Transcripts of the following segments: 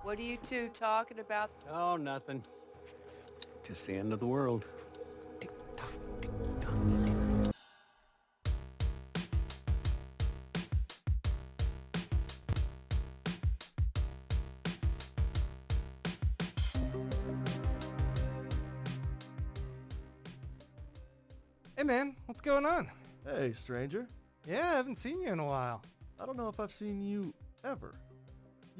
What are you two talking about? Oh, nothing. Just the end of the world. Hey man, what's going on? Hey, stranger. Yeah, I haven't seen you in a while. I don't know if I've seen you ever.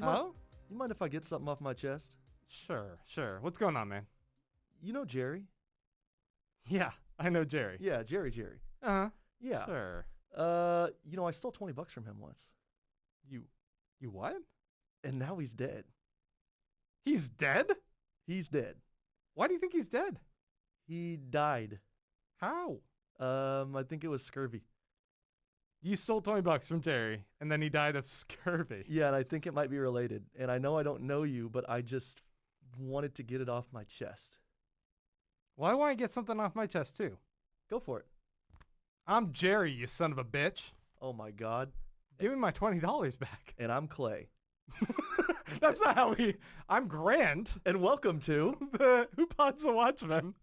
Oh? You mind if I get something off my chest? Sure. What's going on, man? You know Jerry? Yeah, I know Jerry. Yeah, Jerry. Uh-huh. Yeah. Sure. I stole $20 from him once. You what? And now he's dead. He's dead? He's dead. Why do you think he's dead? He died. How? I think it was scurvy. You stole $20 from Jerry, and then he died of scurvy. Yeah, and I think it might be related. And I know I don't know you, but I just wanted to get it off my chest. Well, I want to get something off my chest, too. Go for it. I'm Jerry, you son of a bitch. Oh, my God. Give me my $20 back. And I'm Clay. That's not how I'm Grant. And welcome to... Who Pods the Watchmen?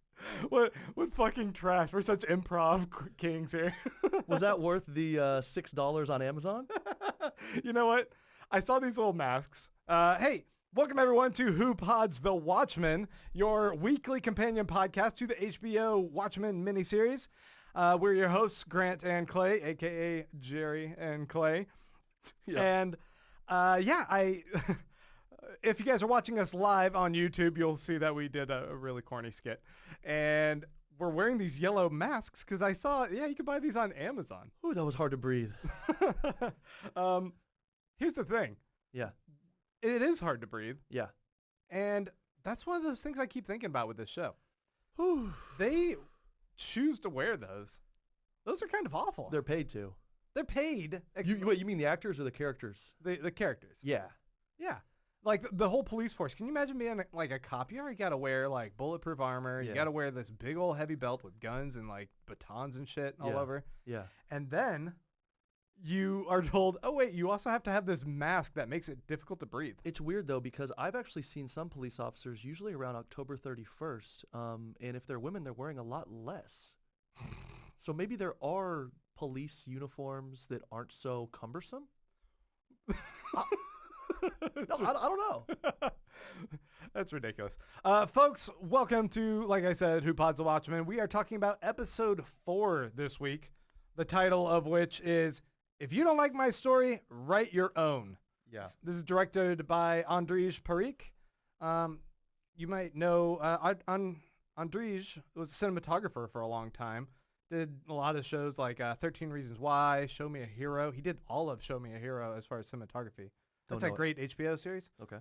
What fucking trash. We're such improv kings here. Was that worth the $6 on Amazon? You know what? I saw these little masks. Hey, welcome everyone to Who Pods the Watchmen, your weekly companion podcast to the HBO Watchmen miniseries. We're your hosts, Grant and Clay, a.k.a. Jerry and Clay. Yeah. And if you guys are watching us live on YouTube, you'll see that we did a really corny skit. And we're wearing these yellow masks because I saw, you can buy these on Amazon. Ooh, that was hard to breathe. Here's the thing. Yeah. It is hard to breathe. Yeah. And that's one of those things I keep thinking about with this show. Whew. They choose to wear those. Those are kind of awful. They're paid to. They're paid. You mean the actors or the characters? The characters. Yeah. Yeah. Like the whole police force. Can you imagine being like a cop? You already got to wear like bulletproof armor. Yeah. You got to wear this big old heavy belt with guns and like batons and shit all over. Yeah. And then you are told, oh wait, you also have to have this mask that makes it difficult to breathe. It's weird though, because I've actually seen some police officers usually around October 31st. And if they're women, they're wearing a lot less. So maybe there are police uniforms that aren't so cumbersome. No, I don't know. That's ridiculous. Folks, welcome to, like I said, Who Pods the Watchmen. We are talking about episode 4 this week, the title of which is, If You Don't Like My Story, Write Your Own. Yeah. This is directed by Andrzej Parik. You might know Andrzej was a cinematographer for a long time. Did a lot of shows like 13 Reasons Why, Show Me a Hero. He did all of Show Me a Hero as far as cinematography. That's a great HBO series. Okay.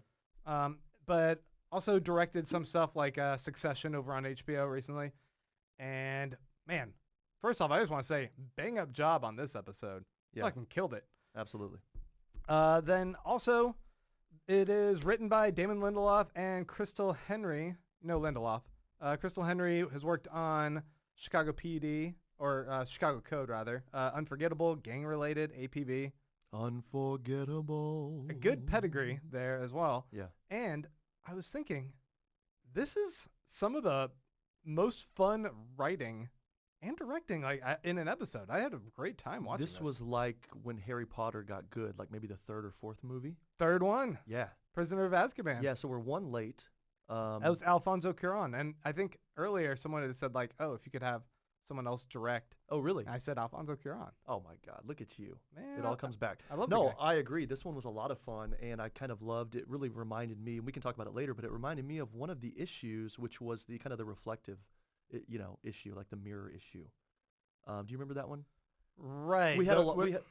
But also directed some stuff like Succession over on HBO recently. And man, first off, I just want to say bang up job on this episode. Yeah. Fucking killed it. Absolutely. Then also it is written by Damon Lindelof and Crystal Henry. No, Lindelof. Crystal Henry has worked on Chicago PD, or Chicago Code rather. Unforgettable, Gang Related, APB. Unforgettable. A good pedigree there as well. Yeah. And I was thinking, this is some of the most fun writing and directing in an episode. I had a great time watching this. This was like when Harry Potter got good, like maybe the 3rd or 4th movie. Third one. Yeah. Prisoner of Azkaban. Yeah, so we're one late. That was Alfonso Cuarón. And I think earlier someone had said like, oh, if you could have someone else direct. Oh, really? And I said Alfonso Cuarón. Oh, my God. Look at you. Man, it all comes back. I love No, the guy. I agree. This one was a lot of fun, and I kind of loved it. It really reminded me, and we can talk about it later, but it reminded me of one of the issues, which was the kind of the reflective, issue, like the mirror issue. Do you remember that one? Right. We had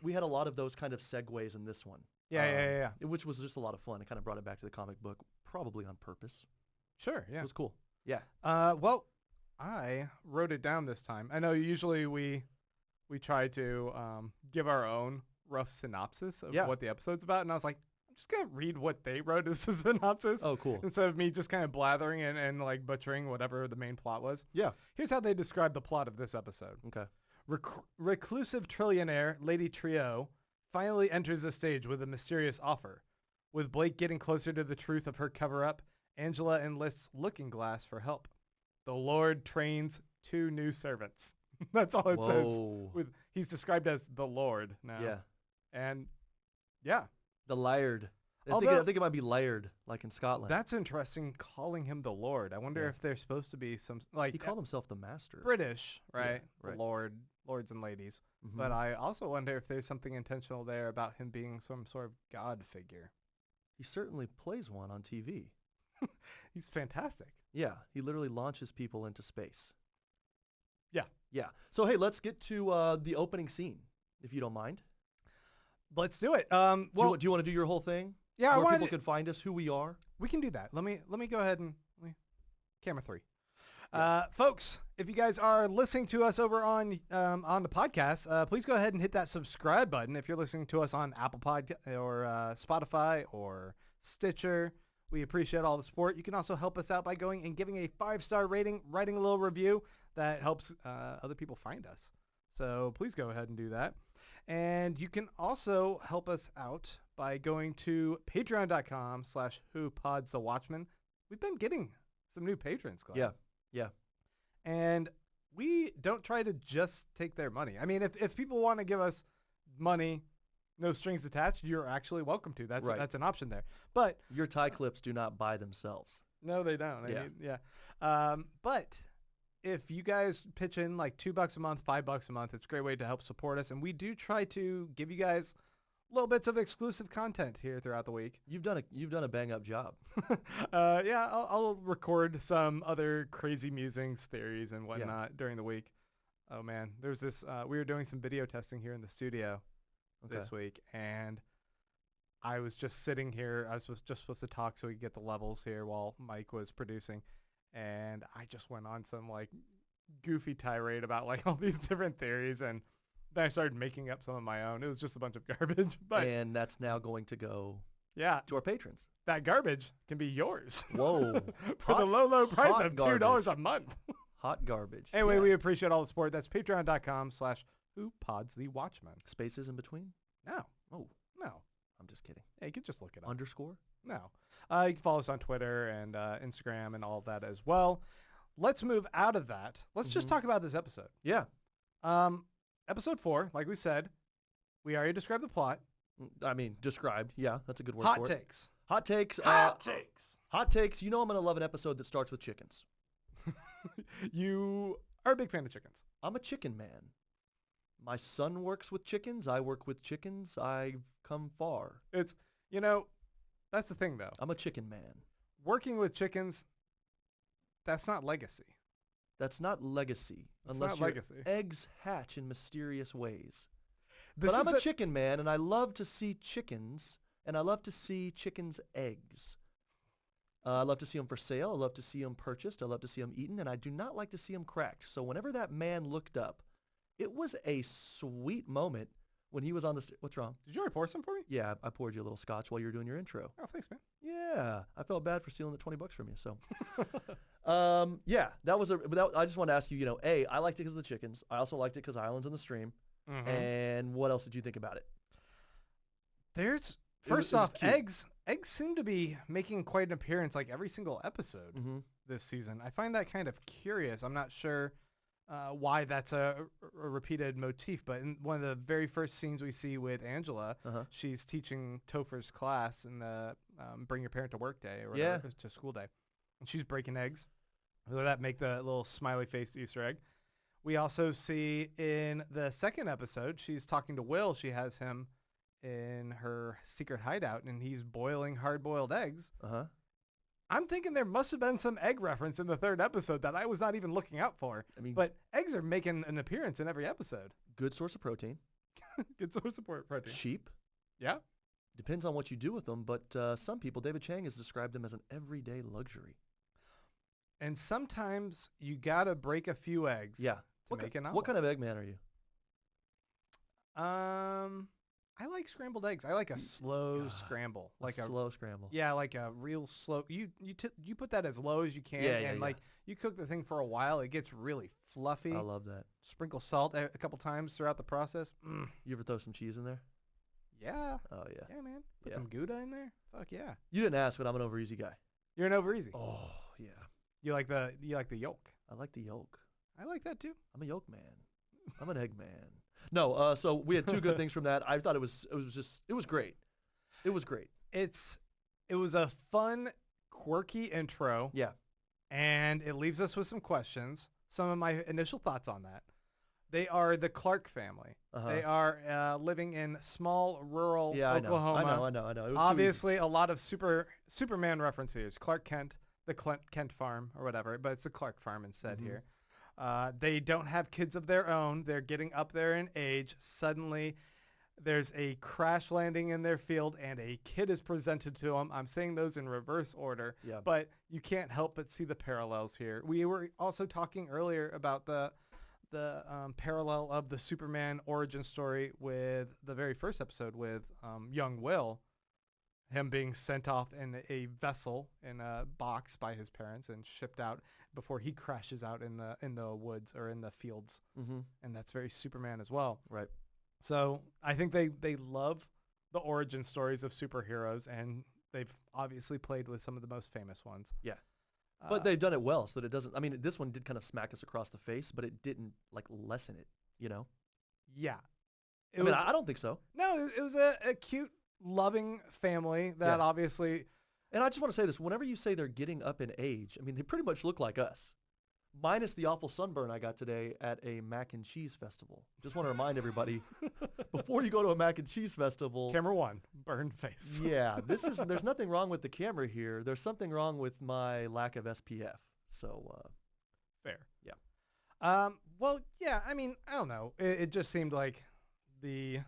we had a lot of those kind of segues in this one. Yeah. Which was just a lot of fun. It kind of brought it back to the comic book, probably on purpose. Sure, yeah. It was cool. Yeah. Well, I wrote it down this time. I know usually we try to give our own rough synopsis of what the episode's about, and I was like, I'm just going to read what they wrote as a synopsis. Oh, cool. Instead of me just kind of blathering and like butchering whatever the main plot was. Yeah. Here's how they describe the plot of this episode. Okay. Reclusive trillionaire Lady Trieu finally enters the stage with a mysterious offer. With Blake getting closer to the truth of her cover-up, Angela enlists Looking Glass for help. The Lord trains 2 new servants. That's all it Whoa. says. He's described as the Lord now. Yeah. And yeah, The Laird. I Although- think it might be Laird, like in Scotland. that's interesting calling him the Lord. I wonder Yeah. if there's supposed to be some, like, he called himself the Master. British, right? right. The Lord, lords and ladies. Mhm. But I also wonder if there's something intentional there about him being some sort of God figure. He certainly plays one on TV. He's fantastic. Yeah, he literally launches people into space. Yeah. Yeah. So, hey, let's get to the opening scene, if you don't mind. Let's do it. Do Well, you want to do your whole thing? yeah, I Where wanted people can find us, who we are? we can do that. Let me go ahead and camera 3. Yeah. Folks, if you guys are listening to us over on the podcast, please go ahead and hit that subscribe button. If you're listening to us on Apple Podcast or Spotify or Stitcher, we appreciate all the support. You can also help us out by going and giving a 5-star rating, writing a little review that helps other people find us. So please go ahead and do that. And you can also help us out by going to patreon.com/Pods the Watchmen. We've been getting some new patrons, Glenn. Yeah. Yeah. And we don't try to just take their money. I mean, if people want to give us money, no strings attached, you're actually welcome to. That's Right. that's an option there. But Your tie clips do not buy themselves. no, they don't. Yeah. But if you guys pitch in like $2 a month, $5 a month, it's a great way to help support us. And we do try to give you guys little bits of exclusive content here throughout the week. You've done a bang up job. Yeah, I'll record some other crazy musings, theories, and whatnot during the week. Oh man, there's this. We were doing some video testing here in the studio this week, and I was just sitting here. I was just supposed to talk so we could get the levels here while Mike was producing, and I just went on some like goofy tirade about like all these different theories, and then I started making up some of my own. It was just a bunch of garbage, but And that's now going to go yeah, to our patrons. that garbage can be yours. Whoa. For the low price hot of $2 garbage. a month. Hot garbage. Anyway, Yeah. we appreciate all the support. That's patreon.com/Pods the Watchmen. Spaces in between? No, Oh, no. I'm just kidding. Yeah, you can just look it up. Underscore? No. You can follow us on Twitter and Instagram and all that as well. Let's move out of that. Let's just Mhm. talk about this episode. Yeah. Episode 4, like we said, we already described the plot. I mean, described. Yeah, that's a good word Hot for it. takes. Hot takes. Takes. Hot takes. You know I'm going to love an episode that starts with chickens. You are a big fan of chickens. I'm a chicken man. My son works with chickens. I work with chickens. I've come far. It's, that's the thing though. I'm a chicken man. Working with chickens, that's not legacy. That's not legacy. It's unless not your legacy. eggs hatch in mysterious ways. This But I'm is a chicken man, and I love to see chickens, and I love to see chickens' eggs. I love to see them for sale. I love to see them purchased. I love to see them eaten, and I do not like to see them cracked. So whenever that man looked up, it was a sweet moment when he was on the What's wrong? Did you already pour some for me? Yeah, I poured you a little scotch while you were doing your intro. Oh, thanks, man. Yeah, I felt bad for stealing the $20 from you. So, yeah, I just wanted to ask you, A, I liked it because of the chickens. I also liked it because Island's in the stream. Mhm. And what else did you think about it? First it was off, cute. eggs seem to be making quite an appearance like every single episode Mm-hmm. this season. I find that kind of curious. I'm not sure why that's a repeated motif, but in one of the very first scenes we see with Angela, Uh-huh. she's teaching Topher's class in the Bring Your Parent to Work Day or Yeah. whatever, to school day. And she's breaking eggs. So that make the little smiley face Easter egg. We also see in the second episode, she's talking to Will. She has him in her secret hideout, and he's boiling hard-boiled eggs. Uh-huh. I'm thinking there must have been some egg reference in the third episode that I was not even looking out for. I mean, But eggs are making an appearance in every episode. good source of protein. Good source of protein. Sheep. Yeah. Depends on what you do with them, but some people, David Chang has described them as an everyday luxury. And sometimes you got to break a few eggs Yeah. to make an What omelet. kind of egg man are you? I like scrambled eggs. I like a slow God. scramble. Like a slow scramble. Yeah, like a real slow. You put that as low as you can, Yeah, yeah, and yeah. like you cook the thing for a while, it gets really fluffy. I love that. Sprinkle salt a couple times throughout the process. You ever throw some cheese in there? Yeah. Oh, yeah. Yeah, man. Put Yeah. some Gouda in there. Fuck yeah. You didn't ask, but I'm an over easy guy. You're an over easy. Oh, yeah. You like the yolk. I like the yolk. I like that too. I'm a yolk man. I'm an egg man. No, so we had two good things from that. I thought it was great. It was great. It was a fun, quirky intro. Yeah. And it leaves us with some questions. Some of my initial thoughts on that. They are the Clark family. Uh-huh. They are living in small, rural Oklahoma. I know. It was Obviously, a lot of Superman references. Clark Kent, the Kent farm or whatever, but it's the Clark farm instead here. They don't have kids of their own. They're getting up there in age. Suddenly, there's a crash landing in their field, and a kid is presented to them. I'm saying those in reverse order, but you can't help but see the parallels here. We were also talking earlier about the parallel of the Superman origin story with the very first episode with young Will, him being sent off in a vessel in a box by his parents and shipped out before he crashes out in the woods or in the fields. And that's very Superman as well. Right. So I think they love the origin stories of superheroes, and they've obviously played with some of the most famous ones. Yeah. But they've done it well, so that it doesn't. I mean, this one did kind of smack us across the face, but it didn't like lessen it. You know? Yeah. I don't think so. No, it was a cute, loving family that obviously. And I just want to say this: whenever you say they're getting up in age, I mean, they pretty much look like us, minus the awful sunburn I got today at a mac and cheese festival. Just want to remind everybody, before you go to a mac and cheese festival. Camera one, burned face. Yeah, there's nothing wrong with the camera here. There's something wrong with my lack of SPF. So, fair. Yeah. Well, yeah, I mean, I don't know. It just seemed like I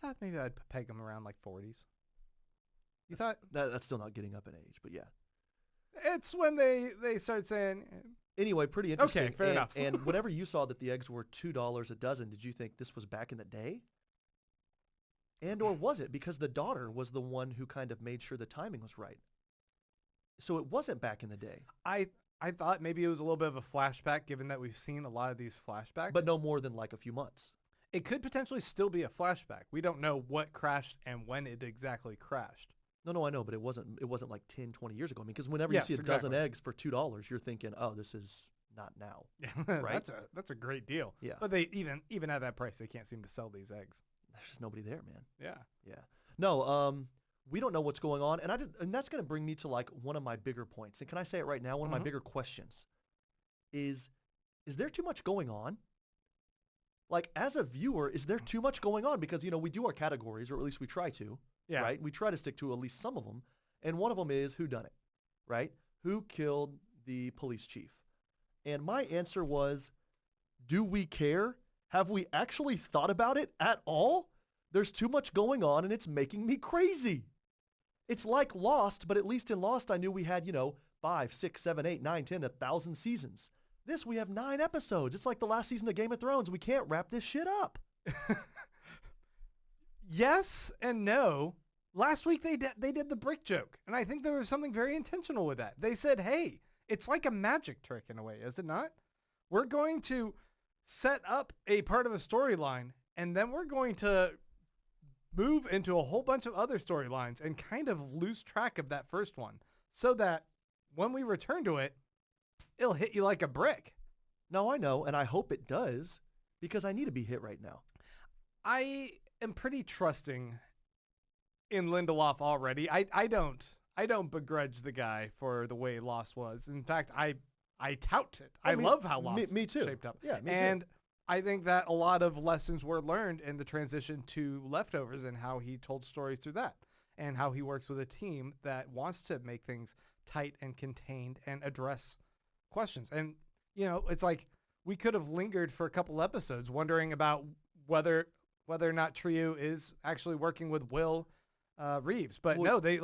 thought maybe I'd peg them around like 40s. You thought? That's still not getting up in age, but yeah. It's when they start saying. Anyway, pretty interesting. Okay, fair enough. And whenever you saw that the eggs were $2 a dozen, did you think this was back in the day? And or was it? Because the daughter was the one who kind of made sure the timing was right. So it wasn't back in the day. I thought maybe it was a little bit of a flashback, given that we've seen a lot of these flashbacks. But no more than like a few months. It could potentially still be a flashback. We don't know what crashed and when it exactly crashed. No, I know, but it wasn't like 10, 20 years ago. I mean, because whenever you see a dozen eggs for $2, you're thinking, oh, this is not now. Yeah, right? That's a great deal. Yeah. But they even at that price, they can't seem to sell these eggs. There's just nobody there, man. Yeah. Yeah. No, we don't know what's going on, and that's going to bring me to like one of my bigger points. And can I say it right now? One of my bigger questions is there too much going on? Like, as a viewer, is there too much going on? Because, we do our categories, or at least we try to. Yeah. Right? We try to stick to at least some of them. And one of them is whodunit, right? Who killed the police chief? And my answer was, do we care? Have we actually thought about it at all? There's too much going on, and it's making me crazy. It's like Lost, but at least in Lost, I knew we had, 5, 6, 7, 8, 9, 10, 1,000 seasons. This, we have 9 episodes. It's like the last season of Game of Thrones. We can't wrap this shit up. Yes and no. Last week they did the brick joke, and I think there was something very intentional with that. They said, hey, it's like a magic trick in a way, is it not? We're going to set up a part of a storyline, and then we're going to move into a whole bunch of other storylines and kind of lose track of that first one, so that when we return to it, it'll hit you like a brick. No, I know, and I hope it does, because I need to be hit right now. I am pretty trusting in Lindelof already. I don't begrudge the guy for the way Lost was. In fact, I tout it. I love how Lost me too. shaped up. Yeah, me and too. I think that a lot of lessons were learned in the transition to Leftovers and how he told stories through that, and how he works with a team that wants to make things tight and contained and address questions. And, it's like we could have lingered for a couple episodes wondering about whether or not Trieu is actually working with Will Reeves. But no, they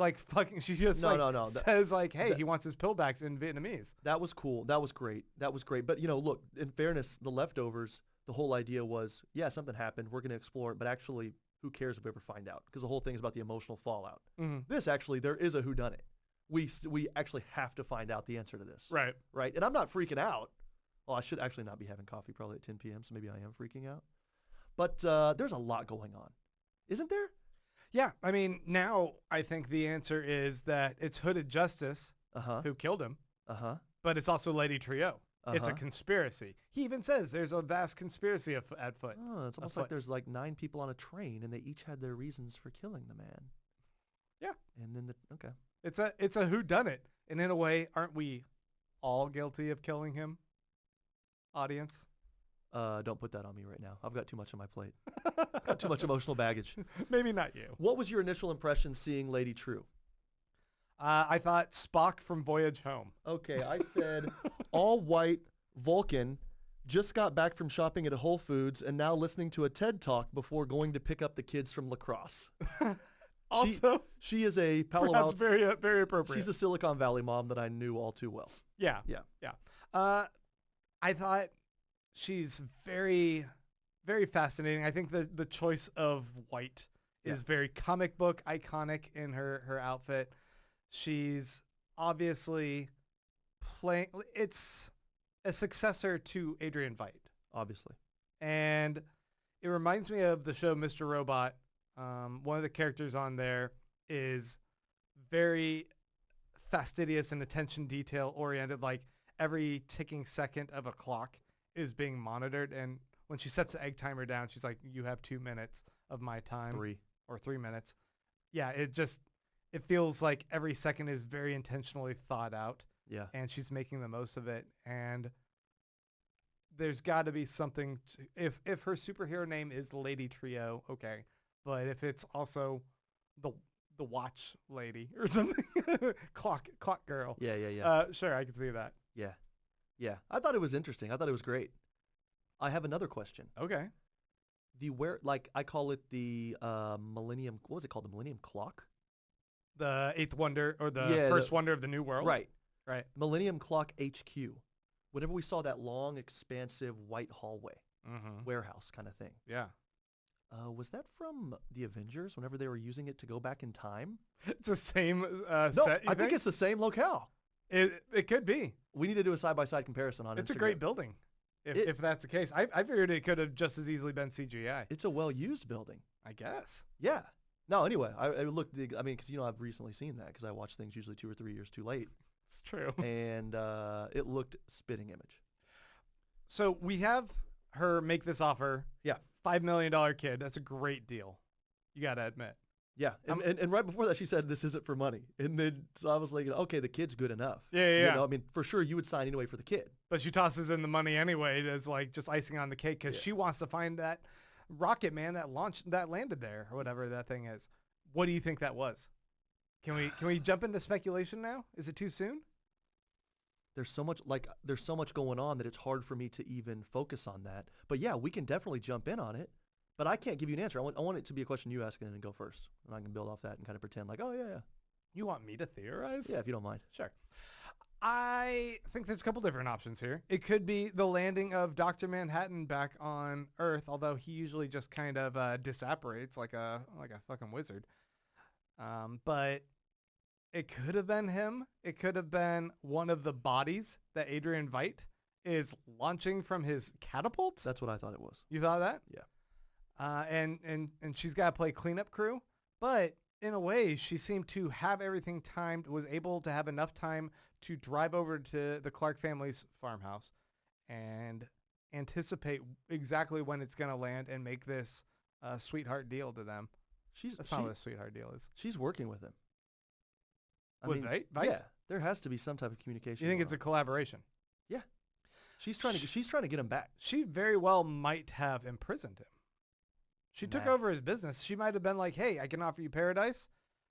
she just says hey, he wants his pillbacks in Vietnamese. That was cool. That was great. But, look, in fairness, the Leftovers, the whole idea was, yeah, something happened. We're going to explore it. But actually, who cares if we ever find out? Because the whole thing is about the emotional fallout. Mm-hmm. This actually, there is a whodunit. We actually have to find out the answer to this. Right. Right. And I'm not freaking out. Well, I should actually not be having coffee probably at 10 p.m., so maybe I am freaking out. But there's a lot going on. Isn't there? Yeah, I mean, now I think the answer is that it's Hooded Justice Uh-huh. who killed him, Uh-huh. but it's also Lady Trieu. It's a Uh-huh. conspiracy. He even says there's a vast conspiracy at foot. Oh, it's almost like there's like 9 people on a train and they each had their reasons for killing the man. Yeah. And then okay. It's a whodunit. And in a way, aren't we all guilty of killing him? Audience? Don't put that on me right now. I've got too much on my plate. Got too much emotional baggage. Maybe not you. What was your initial impression seeing Lady Trieu? I thought Spock from Voyage Home. Okay, I said all white Vulcan, just got back from shopping at Whole Foods and now listening to a TED Talk before going to pick up the kids from lacrosse. Also, she is a Palo perhaps Alto. very very appropriate. She's a Silicon Valley mom that I knew all too well. Yeah. I thought she's very, very fascinating. I think the choice of white is very comic book iconic in her outfit. She's obviously playing. It's a successor to Adrian Veidt, Obviously. and it reminds me of the show Mr. Robot. One of the characters on there is very fastidious and attention detail oriented. Like every ticking second of a clock is being monitored. And when she sets the egg timer down, she's like, you have 2 minutes of my time. 3. Or 3 minutes. Yeah, it feels like every second is very intentionally thought out. Yeah. And she's making the most of it. And there's got to be something if her superhero name is Lady Trieu, okay. But if it's also the watch lady or something, clock girl. Yeah. Sure, I can see that. Yeah. I thought it was interesting. I thought it was great. I have another question. Okay. I call it the Millennium, what was it called? The Millennium Clock? The eighth wonder or the first wonder of the new world? Right. Millennium Clock HQ. Whenever we saw that long, expansive white hallway, warehouse kind of thing. Yeah. Was that from the Avengers whenever they were using it to go back in time? It's the same No, set, I think it's the same locale. It could be. We need to do a side-by-side comparison on Instagram. It's a great building, if that's the case. I figured it could have just as easily been CGI. It's a well-used building. I guess. Yeah. No, anyway, I looked, because, I've recently seen that because I watch things usually 2 or 3 years too late. It's true. And it looked spitting image. So we have her make this offer. Yeah. $5 million kid. That's a great deal. You got to admit. Yeah. And right before that, she said, this isn't for money. And then, so I was like, okay, the kid's good enough. Yeah. For sure, you would sign anyway for the kid. But she tosses in the money anyway as like just icing on the cake because she wants to find that rocket man that landed there or whatever that thing is. What do you think that was? Can we jump into speculation now? Is it too soon? There's so much going on that it's hard for me to even focus on that. But yeah, we can definitely jump in on it. But I can't give you an answer. I want it to be a question you ask and then go first. And I can build off that and kind of pretend like, oh, yeah. You want me to theorize? Yeah, if you don't mind. Sure. I think there's a couple different options here. It could be the landing of Dr. Manhattan back on Earth, although he usually just kind of disapparates like a fucking wizard. But it could have been him. It could have been one of the bodies that Adrian Veidt is launching from his catapult. That's what I thought it was. You thought that? Yeah. And she's got to play cleanup crew. But in a way, she seemed to have everything timed, was able to have enough time to drive over to the Clark family's farmhouse and anticipate exactly when it's going to land and make this sweetheart deal to them. That's not what a sweetheart deal is. She's working with him. With Veidt? Yeah, there has to be some type of communication. You think it's a collaboration? Yeah. She's trying to get him back. She very well might have imprisoned him. She took over his business. She might have been like, hey, I can offer you paradise.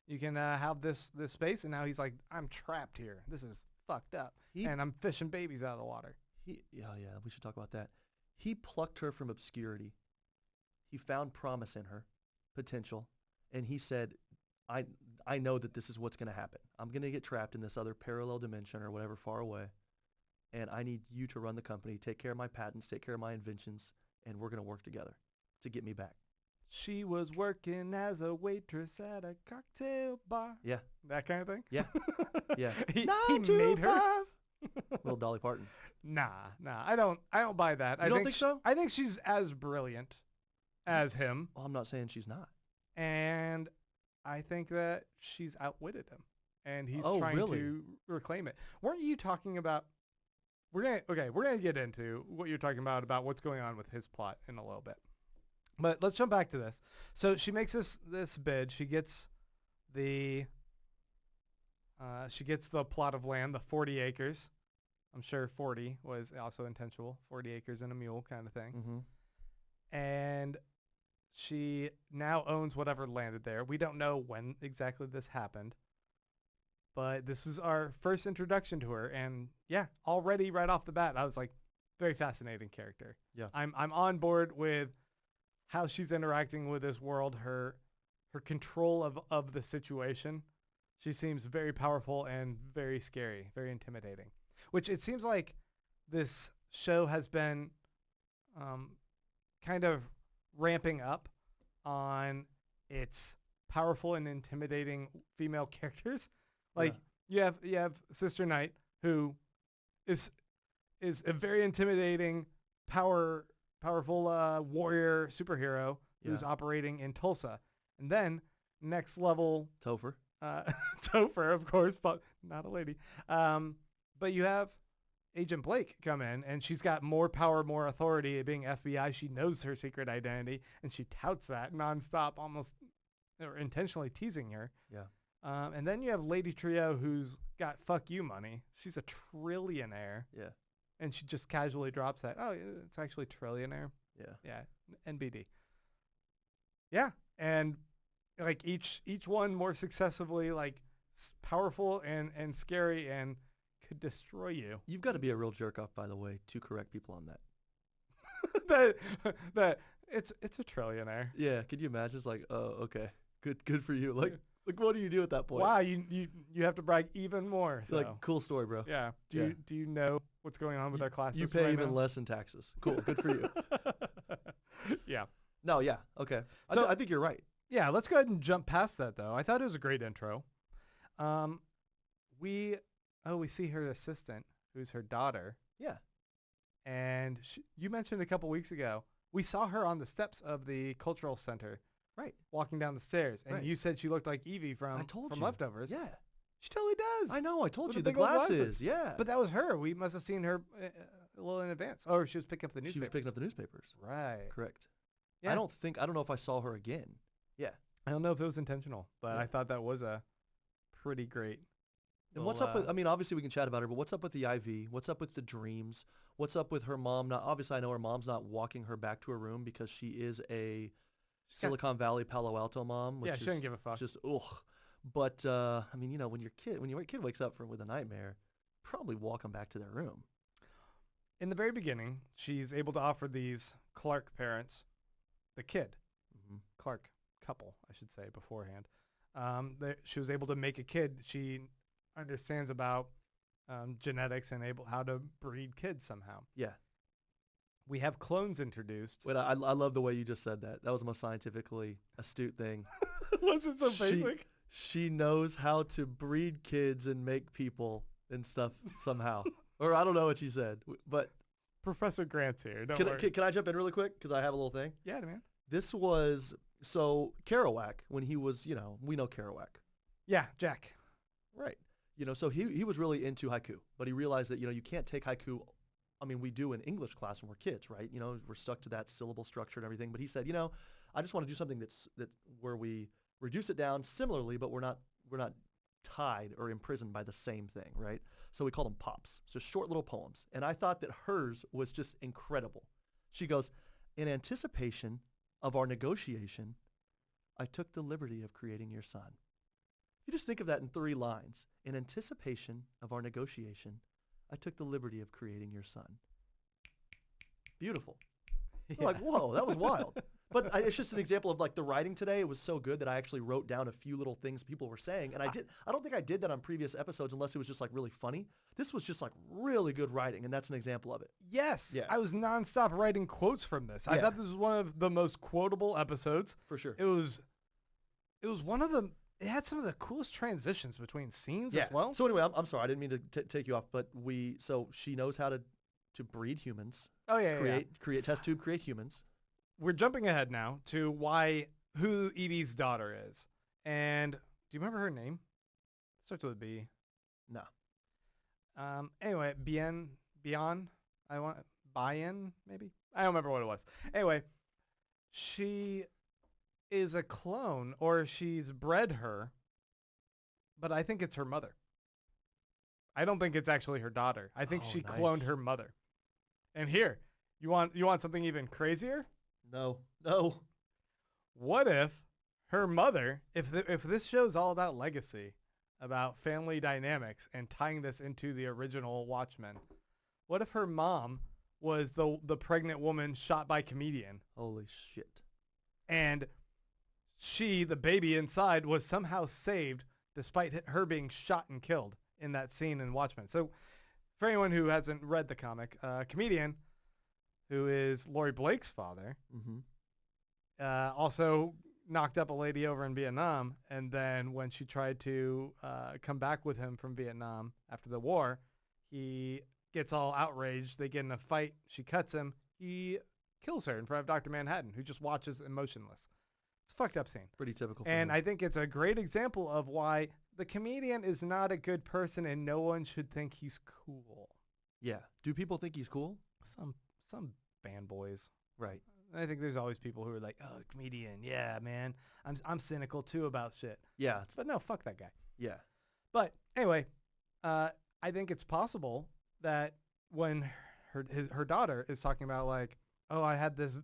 You can have this space. And now he's like, I'm trapped here. This is fucked up. And I'm fishing babies out of the water. Yeah, we should talk about that. He plucked her from obscurity. He found promise in her, potential. And he said, I know that this is what's going to happen. I'm going to get trapped in this other parallel dimension or whatever far away. And I need you to run the company, take care of my patents, take care of my inventions, and we're going to work together to get me back. She was working as a waitress at a cocktail bar. Yeah. That kind of thing? Yeah. Yeah. he made her. Little Dolly Parton. Nah. I don't buy that. You don't think so? I think she's as brilliant as him. Well, I'm not saying she's not. and I think that she's outwitted him, and he's Oh, trying really? to reclaim it. Weren't you talking about? We're gonna get into what you're talking about what's going on with his plot in a little bit, but let's jump back to this. So she makes this bid. She gets the plot of land, the 40 acres. I'm sure 40 was also intentional. 40 acres and a mule kind of thing. Mm-hmm. And she now owns whatever landed there. We don't know when exactly this happened, but this is our first introduction to her. And yeah, already right off the bat, I was like, very fascinating character. Yeah. I'm on board with how she's interacting with this world, her control of the situation. She seems very powerful and very scary, very intimidating, which it seems like this show has been kind of ramping up on its powerful and intimidating female characters. Like you have Sister Knight, who is a very intimidating, powerful warrior superhero who's operating in Tulsa. And then next level Topher. Topher, of course, but not a lady. But you have Agent Blake come in, and she's got more power, more authority. Being FBI, she knows her secret identity, and she touts that nonstop, almost or intentionally teasing her. Yeah. And then you have Lady Trieu, who's got fuck you money. She's a trillionaire. Yeah. And she just casually drops that. Oh, it's actually trillionaire. Yeah. Yeah. NBD. Yeah. And like each one more successively like powerful and scary and could destroy you. You've got to be a real jerk off, by the way, to correct people on that. that it's a trillionaire. Yeah. Could you imagine? It's like, oh, okay, good for you. Like what do you do at that point? Wow, you have to brag even more. So. Like, cool story, bro. Yeah. Do you know what's going on with our classes? You pay right even now? less in taxes. Cool. Good for you. Yeah. No. Yeah. Okay. So- I think you're right. Yeah, let's go ahead and jump past that, though. I thought it was a great intro. We see her assistant, who's her daughter. Yeah. And you mentioned a couple weeks ago, we saw her on the steps of the cultural center. Right. Walking down the stairs. And Right. you said she looked like Evie from Leftovers. Yeah. She totally does. I know. I told With you the the big old glasses. glasses. Yeah. But that was her. We must have seen her a little in advance. Or she was picking up the newspapers. She was picking up the newspapers. Right. Correct. Yeah. I don't know if I saw her again. Yeah. I don't know if it was intentional, but Yeah. I thought that was a pretty great. And what's up with, I mean, obviously we can chat about her, but what's up with the IV? What's up with the dreams? What's up with her mom? Not, obviously I know her mom's not walking her back to her room because she is a Silicon Valley Palo Alto mom. Which yeah, she doesn't give a fuck. Just, ugh. But, I mean, you know, when your kid wakes up with a nightmare, probably walk them back to their room. In the very beginning, she's able to offer these Clark parents, the kid, Mm-hmm. Clark couple, I should say beforehand. She was able to make a kid. She understands about genetics and how to breed kids somehow. Yeah. We have clones introduced. Wait, I love the way you just said that. That was the most scientifically astute thing. Was it so basic? She knows how to breed kids and make people and stuff somehow. Or I don't know what she said, but Professor Grant's here. Don't worry. can I jump in really quick? Because I have a little thing. Yeah, man. This was, so Kerouac, when he was, you know, we know Kerouac. Yeah, Jack. Right. You know, so he was really into haiku, but he realized that, you know, you can't take haiku. I mean, we do in English class when we're kids, right? You know, we're stuck to that syllable structure and everything. But he said, you know, I just want to do something that where we reduce it down similarly, but we're not tied or imprisoned by the same thing, right? So we call them pops, so short little poems. And I thought that hers was just incredible. She goes, in anticipation of our negotiation, I took the liberty of creating your son. You just think of that in 3 lines. In anticipation of our negotiation, I took the liberty of creating your son. Beautiful. Yeah. You're like, whoa, that was wild. But it's just an example of like the writing today. It was so good that I actually wrote down a few little things people were saying. And I don't think I did that on previous episodes unless it was just like really funny. This was just like really good writing. And that's an example of it. Yes. Yeah. I was nonstop writing quotes from this. I Yeah. thought this was one of the most quotable episodes. For sure. It was one of the, it had some of the coolest transitions between scenes Yeah. as well. So anyway, I'm sorry. I didn't mean to take you off, but so she knows how to breed humans, Oh, yeah, yeah. create test tube, create humans. We're jumping ahead now to why who Edie's daughter is. And do you remember her name? Starts with a B. No. Anyway, Bian, maybe? I don't remember what it was. Anyway, she is a clone, or she's bred her, but I think it's her mother. I don't think it's actually her daughter. I think she cloned nice. her mother. And here, you want something even crazier? No. What if her mother, if this show's all about legacy, about family dynamics, and tying this into the original Watchmen, what if her mom was the pregnant woman shot by Comedian? Holy shit. And she, the baby inside, was somehow saved despite her being shot and killed in that scene in Watchmen. So for anyone who hasn't read the comic, Comedian, who is Laurie Blake's father, also knocked up a lady over in Vietnam. And then when she tried to come back with him from Vietnam after the war, he gets all outraged. They get in a fight. She cuts him. He kills her in front of Dr. Manhattan, who just watches emotionless. It's a fucked up scene. Pretty typical for And him. I think it's a great example of why the Comedian is not a good person and no one should think he's cool. Yeah. Do people think he's cool? Some fanboys. Right. I think there's always people who are like, oh, Comedian, yeah, man. I'm cynical too about shit. Yeah. But no, fuck that guy. Yeah. But anyway, I think it's possible that when her daughter is talking about like, oh, I had this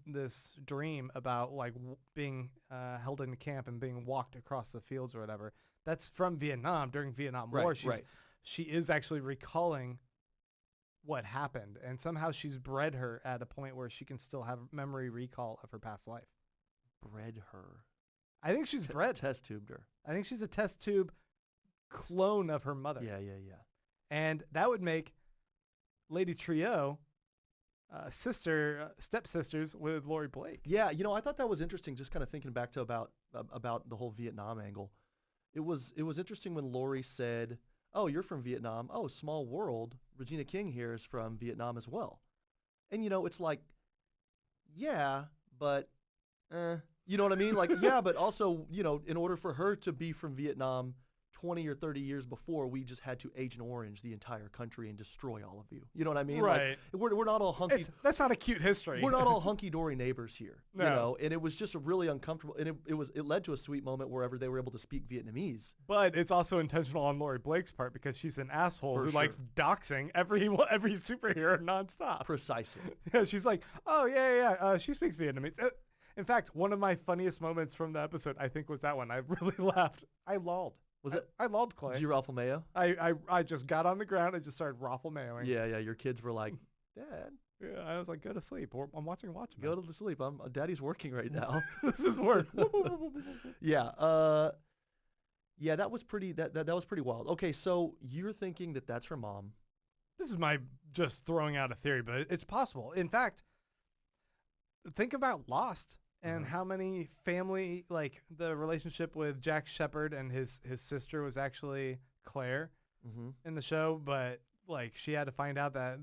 dream about like being held in a camp and being walked across the fields or whatever. That's from Vietnam during Vietnam War. She is actually recalling what happened, and somehow she's bred her at a point where she can still have memory recall of her past life. Bred her. I think she's bred. Test tubed her. I think she's a test tube clone of her mother. Yeah. And that would make Lady Trieu stepsisters with Laurie Blake. Yeah, I thought that was interesting, just kind of thinking back to about the whole Vietnam angle. It was interesting when Laurie said, oh, you're from Vietnam. Oh, small world. Regina King here is from Vietnam as well. And, it's like, yeah, but, you know what I mean? Like, yeah, but also, in order for her to be from Vietnam 20 or 30 years before, we just had to Agent Orange the entire country and destroy all of you. You know what I mean? Right. Like, we're not all hunky. That's not a cute history. We're not all hunky-dory neighbors here. No. And it was just a really uncomfortable, and it led to a sweet moment wherever they were able to speak Vietnamese. But it's also intentional on Laurie Blake's part because she's an asshole For who sure. likes doxing every superhero nonstop. Precisely. Yeah, she's like, oh, yeah. She speaks Vietnamese. In fact, one of my funniest moments from the episode, I think, was that one. I really laughed. I lolled. I lolled, Clay. Did you Ralph Mayo? I just got on the ground and just started raffle mayoing. Yeah. Your kids were like, Dad. Yeah, I was like, go to sleep. Or I'm watching Watchmen. Go to sleep. Daddy's working right now. This is work. Yeah. Yeah, that was pretty. That was pretty wild. Okay, so you're thinking that that's her mom. This is my just throwing out a theory, but it's possible. In fact, think about Lost and how many family, like the relationship with Jack Shepherd and his sister was actually Claire in the show, but like she had to find out that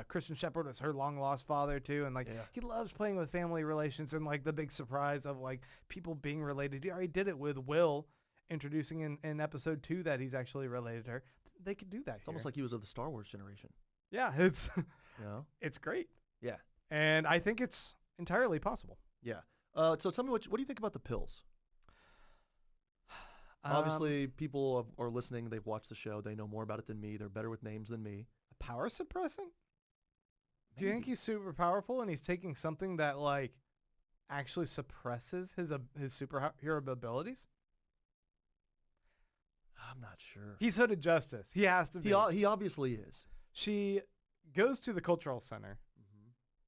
Christian Shepherd was her long lost father too, and like he loves playing with family relations and like the big surprise of like people being related. He already did it with Will, introducing in episode 2 that he's actually related to her. They could do that. It's almost like he was of the Star Wars generation. Yeah, it's it's great. Yeah, and I think it's entirely possible. Yeah. So tell me what do you think about the pills? Obviously, people are listening. They've watched the show. They know more about it than me. They're better with names than me. A power suppressant? Maybe. Do you think he's super powerful and he's taking something that like actually suppresses his superhero abilities? I'm not sure. He's Hooded Justice. He has to be. He obviously is. She goes to the cultural center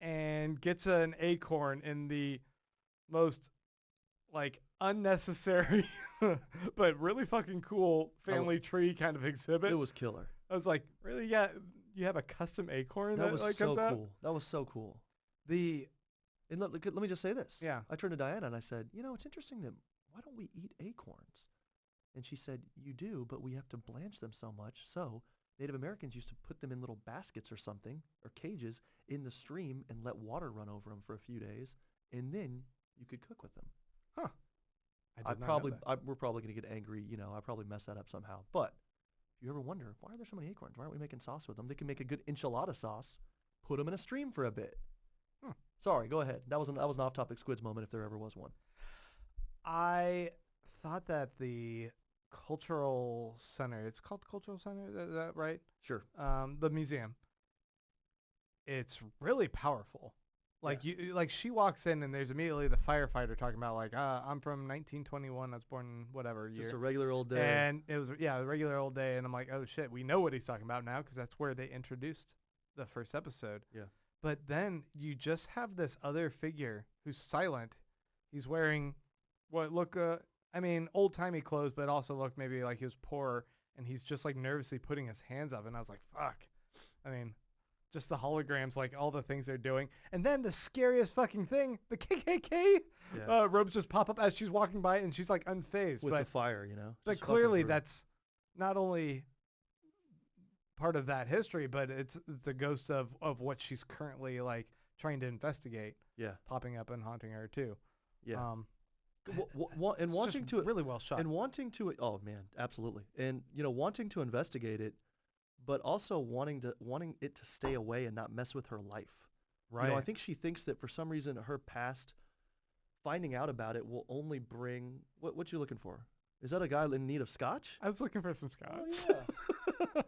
and gets an acorn in the most like unnecessary but really fucking cool family tree kind of exhibit. It was killer. I was like, really? Yeah, you have a custom acorn that was like, so comes out? cool. That was so cool. And look, let me just say this. Yeah. I turned to Diana and I said, it's interesting that why don't we eat acorns? And she said, you do, but we have to blanch them so much. So Native Americans used to put them in little baskets or something, or cages, in the stream and let water run over them for a few days, and then you could cook with them. Huh. I did not know that. We're probably going to get angry. You know, I probably messed that up somehow. But if you ever wonder, why are there so many acorns? Why aren't we making sauce with them? They can make a good enchilada sauce. Put them in a stream for a bit. Sorry, go ahead. That was an off-topic Squids moment if there ever was one. I thought that the cultural center, it's called Cultural Center, is that right? Sure. The museum. It's really powerful. Like like she walks in and there's immediately the firefighter talking about like, I'm from 1921. I was born in whatever year. Just a regular old day. And it was a regular old day. And I'm like, oh shit, we know what he's talking about now because that's where they introduced the first episode. Yeah. But then you just have this other figure who's silent. He's wearing what look, old-timey clothes, but also look maybe like he was poor. And he's just like nervously putting his hands up. And I was like, fuck. I mean, just the holograms, like all the things they're doing. And then the scariest fucking thing, the KKK robes just pop up as she's walking by and she's like unfazed. With the fire, you know. But clearly that's not only part of that history, but it's the ghost of what she's currently like trying to investigate. Yeah. Popping up and haunting her too. Yeah. And wanting to really well shot. And wanting to, oh man, absolutely. And you know, wanting to investigate it, but also wanting it to stay away and not mess with her life. Right. You know, I think she thinks that for some reason her past, finding out about it will only bring what you looking for? Is that a guy in need of scotch? I was looking for some scotch. Oh, yeah.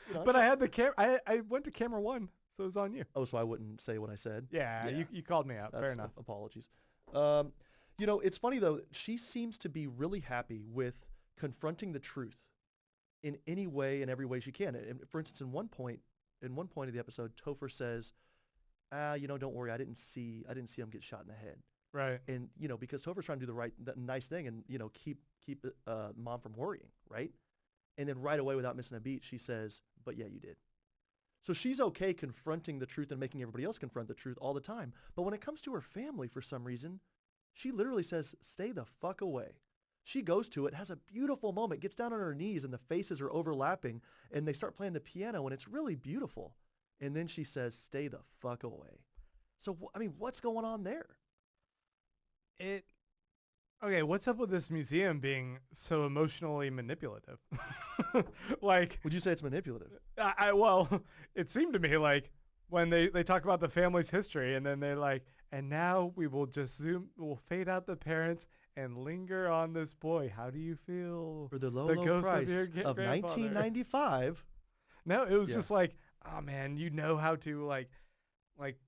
You know, but I had the camera. I went to camera one, so it was on you. Oh, so I wouldn't say what I said. Yeah. You called me out. Fair enough. Apologies. You know, it's funny though. She seems to be really happy with confronting the truth in any way and every way she can. And for instance, in one point of the episode, Topher says, don't worry, I didn't see him get shot in the head. Right. And, you know, because Topher's trying to do the nice thing and, you know, keep mom from worrying, right? And then right away without missing a beat, she says, but yeah, you did. So she's okay confronting the truth and making everybody else confront the truth all the time. But when it comes to her family, for some reason, she literally says, stay the fuck away. She goes to it, has a beautiful moment, gets down on her knees and the faces are overlapping and they start playing the piano and it's really beautiful. And then she says, stay the fuck away. So, I mean, what's going on there? Okay, what's up with this museum being so emotionally manipulative? Like, would you say it's manipulative? Well, it seemed to me like when they talk about the family's history and then they're like, and now we'll fade out the parents and linger on this boy. How do you feel? For the low price of $19.95. No, it was just like, oh man, you know how to like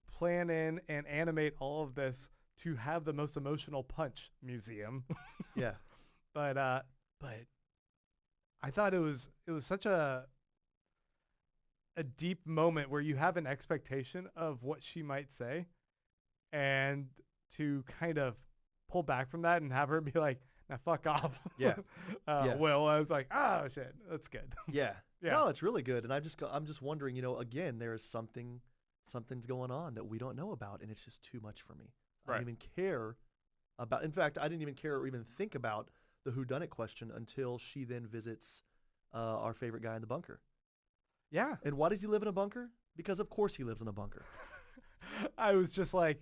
plan in and animate all of this to have the most emotional punch museum. Yeah. But I thought it was such a deep moment where you have an expectation of what she might say and to kind of pull back from that and have her be like, now fuck off. Yeah. Well, I was like, oh shit, that's good. Yeah. Yeah. No, it's really good. And I'm just wondering, you know, again, there is something's going on that we don't know about and it's just too much for me. Right. I didn't even care about, in fact, I didn't even care or even think about the whodunit question until she then visits our favorite guy in the bunker. Yeah. And why does he live in a bunker? Because of course he lives in a bunker. I was just like,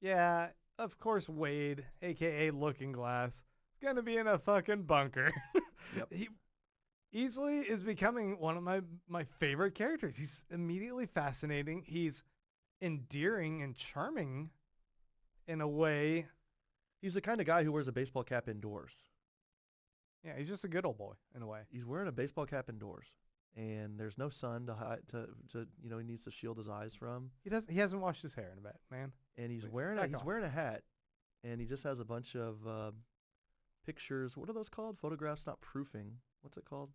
yeah, of course Wade, a.k.a. Looking Glass, is going to be in a fucking bunker. Yep. He easily is becoming one of my favorite characters. He's immediately fascinating. He's endearing and charming in a way. He's the kind of guy who wears a baseball cap indoors. Yeah, he's just a good old boy in a way. He's wearing a baseball cap indoors. And there's no sun to hide, to you know, he needs to shield his eyes from. He hasn't washed his hair in a bit, man. And he's wearing a hat, and he just has a bunch of pictures. What are those called? Photographs, not proofing. What's it called?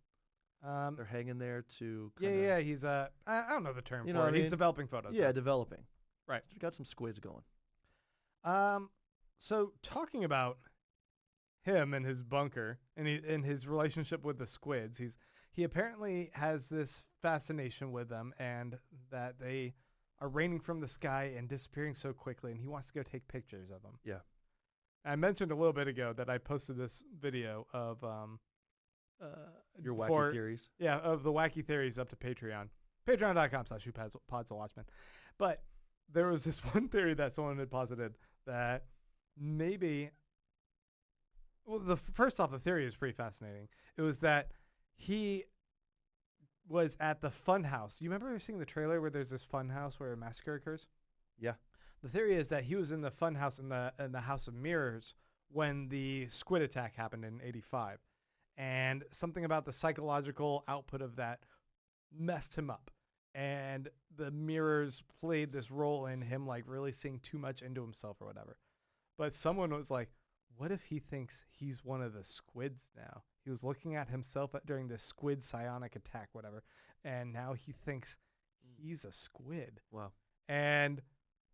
They're hanging there to. Yeah. He's I don't know the term you for know it. He's developing photos. Yeah, developing. Right. He's got some squids going. So talking about him and his bunker and his relationship with the squids, he apparently has this fascination with them and that they are raining from the sky and disappearing so quickly, and he wants to go take pictures of them. Yeah. I mentioned a little bit ago that I posted this video of your wacky theories. Yeah, of the wacky theories up to Patreon. Patreon.com/Pods the Watchmen. But there was this one theory that someone had posited that maybe Well, first off, the theory is pretty fascinating. It was that he was at the fun house. You remember seeing the trailer where there's this fun house where a massacre occurs? Yeah. The theory is that he was in the fun house in the House of Mirrors when the squid attack happened in '85, and something about the psychological output of that messed him up, and the mirrors played this role in him like really seeing too much into himself or whatever. But someone was like, what if he thinks he's one of the squids now? He was looking at himself during the squid psionic attack, whatever, and now he thinks he's a squid. Wow. And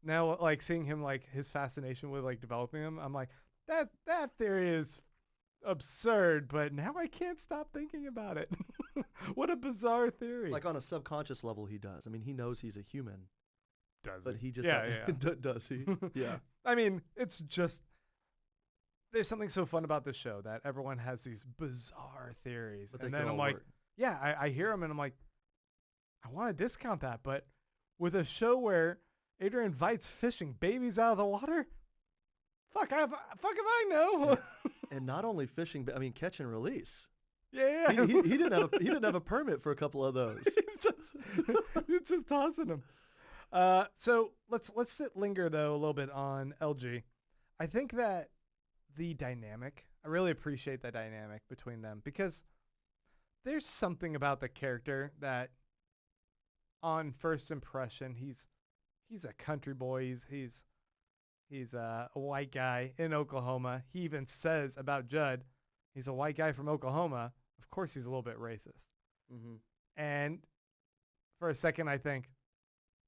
now, like, seeing him, like, his fascination with, like, developing him, I'm like, that theory is absurd, but now I can't stop thinking about it. What a bizarre theory. Like on a subconscious level, he does. I mean, he knows he's a human, does but he just Yeah. does he? Yeah. I mean, it's just, there's something so fun about this show that everyone has these bizarre theories. But And they then can I'm all like, work. yeah, I hear them and I'm like, I want to discount that, but with a show where Adrian Veidt's fishing babies out of the water, fuck if I know. And not only fishing, but I mean catch and release. Yeah. He didn't have a permit for a couple of those. he's just tossing them. So let's linger though a little bit on LG. I think that I really appreciate the dynamic between them because there's something about the character that on first impression he's a country boy. He's a white guy in Oklahoma. He even says about Judd, he's a white guy from Oklahoma. Of course he's a little bit racist. Mm-hmm. And for a second I think,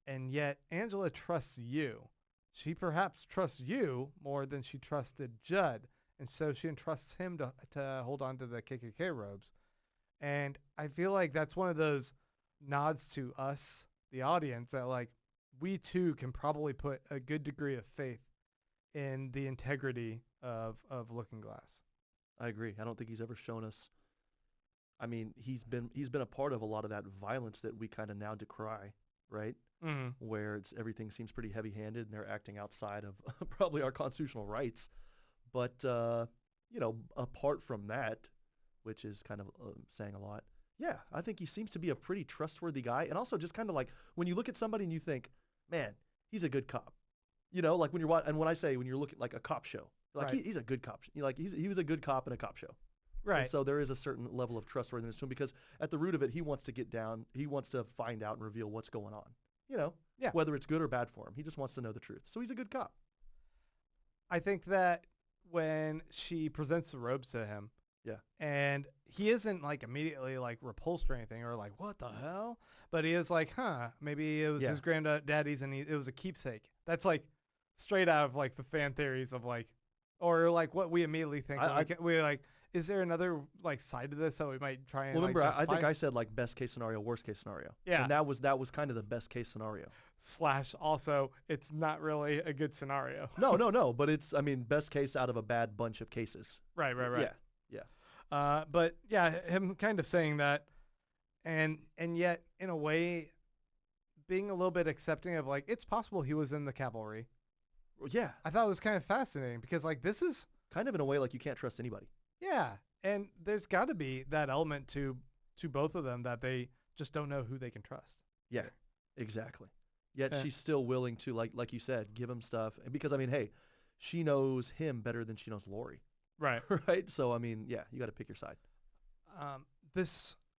and yet Angela trusts you. She perhaps trusts you more than she trusted Judd. And so she entrusts him to hold on to the KKK robes. And I feel like that's one of those nods to us, the audience, that like we too can probably put a good degree of faith in the integrity of Looking Glass. I agree. I don't think he's ever shown us. I mean, he's been a part of a lot of that violence that we kind of now decry, right? Mm-hmm. Where everything seems pretty heavy-handed and they're acting outside of probably our constitutional rights. But, apart from that, which is kind of saying a lot, yeah, I think he seems to be a pretty trustworthy guy. And also just kind of like when you look at somebody and you think, man, he's a good cop. You know, like when you're and when I say when you're looking like a cop show, like right. he's a good cop. He was a good cop in a cop show. Right. And so there is a certain level of trustworthiness to him because at the root of it, he wants to get down. He wants to find out and reveal what's going on. You know, yeah. Whether it's good or bad for him. He just wants to know the truth. So he's a good cop. I think that when she presents the robes to him, yeah, and he isn't like immediately like repulsed or anything or like, what the hell? But he is like, maybe it was his granddaddy's and it was a keepsake. That's like straight out of like the fan theories of like, or like what we immediately think. We're like, is there another like side to this that we might try and well, remember, like, I think I said like best case scenario, worst case scenario. Yeah. And that was kind of the best case scenario. / also, it's not really a good scenario. No. But it's, I mean, best case out of a bad bunch of cases. Right. Yeah. But yeah, him kind of saying that and yet in a way being a little bit accepting of like, it's possible he was in the cavalry. Well, yeah. I thought it was kind of fascinating because like this is kind of in a way like you can't trust anybody. Yeah. And there's got to be that element to both of them that they just don't know who they can trust. Yeah, exactly. Yet she's still willing to, like you said, give him stuff. And because, I mean, hey, she knows him better than she knows Laurie. Right. Right? So, I mean, yeah, you got to pick your side. I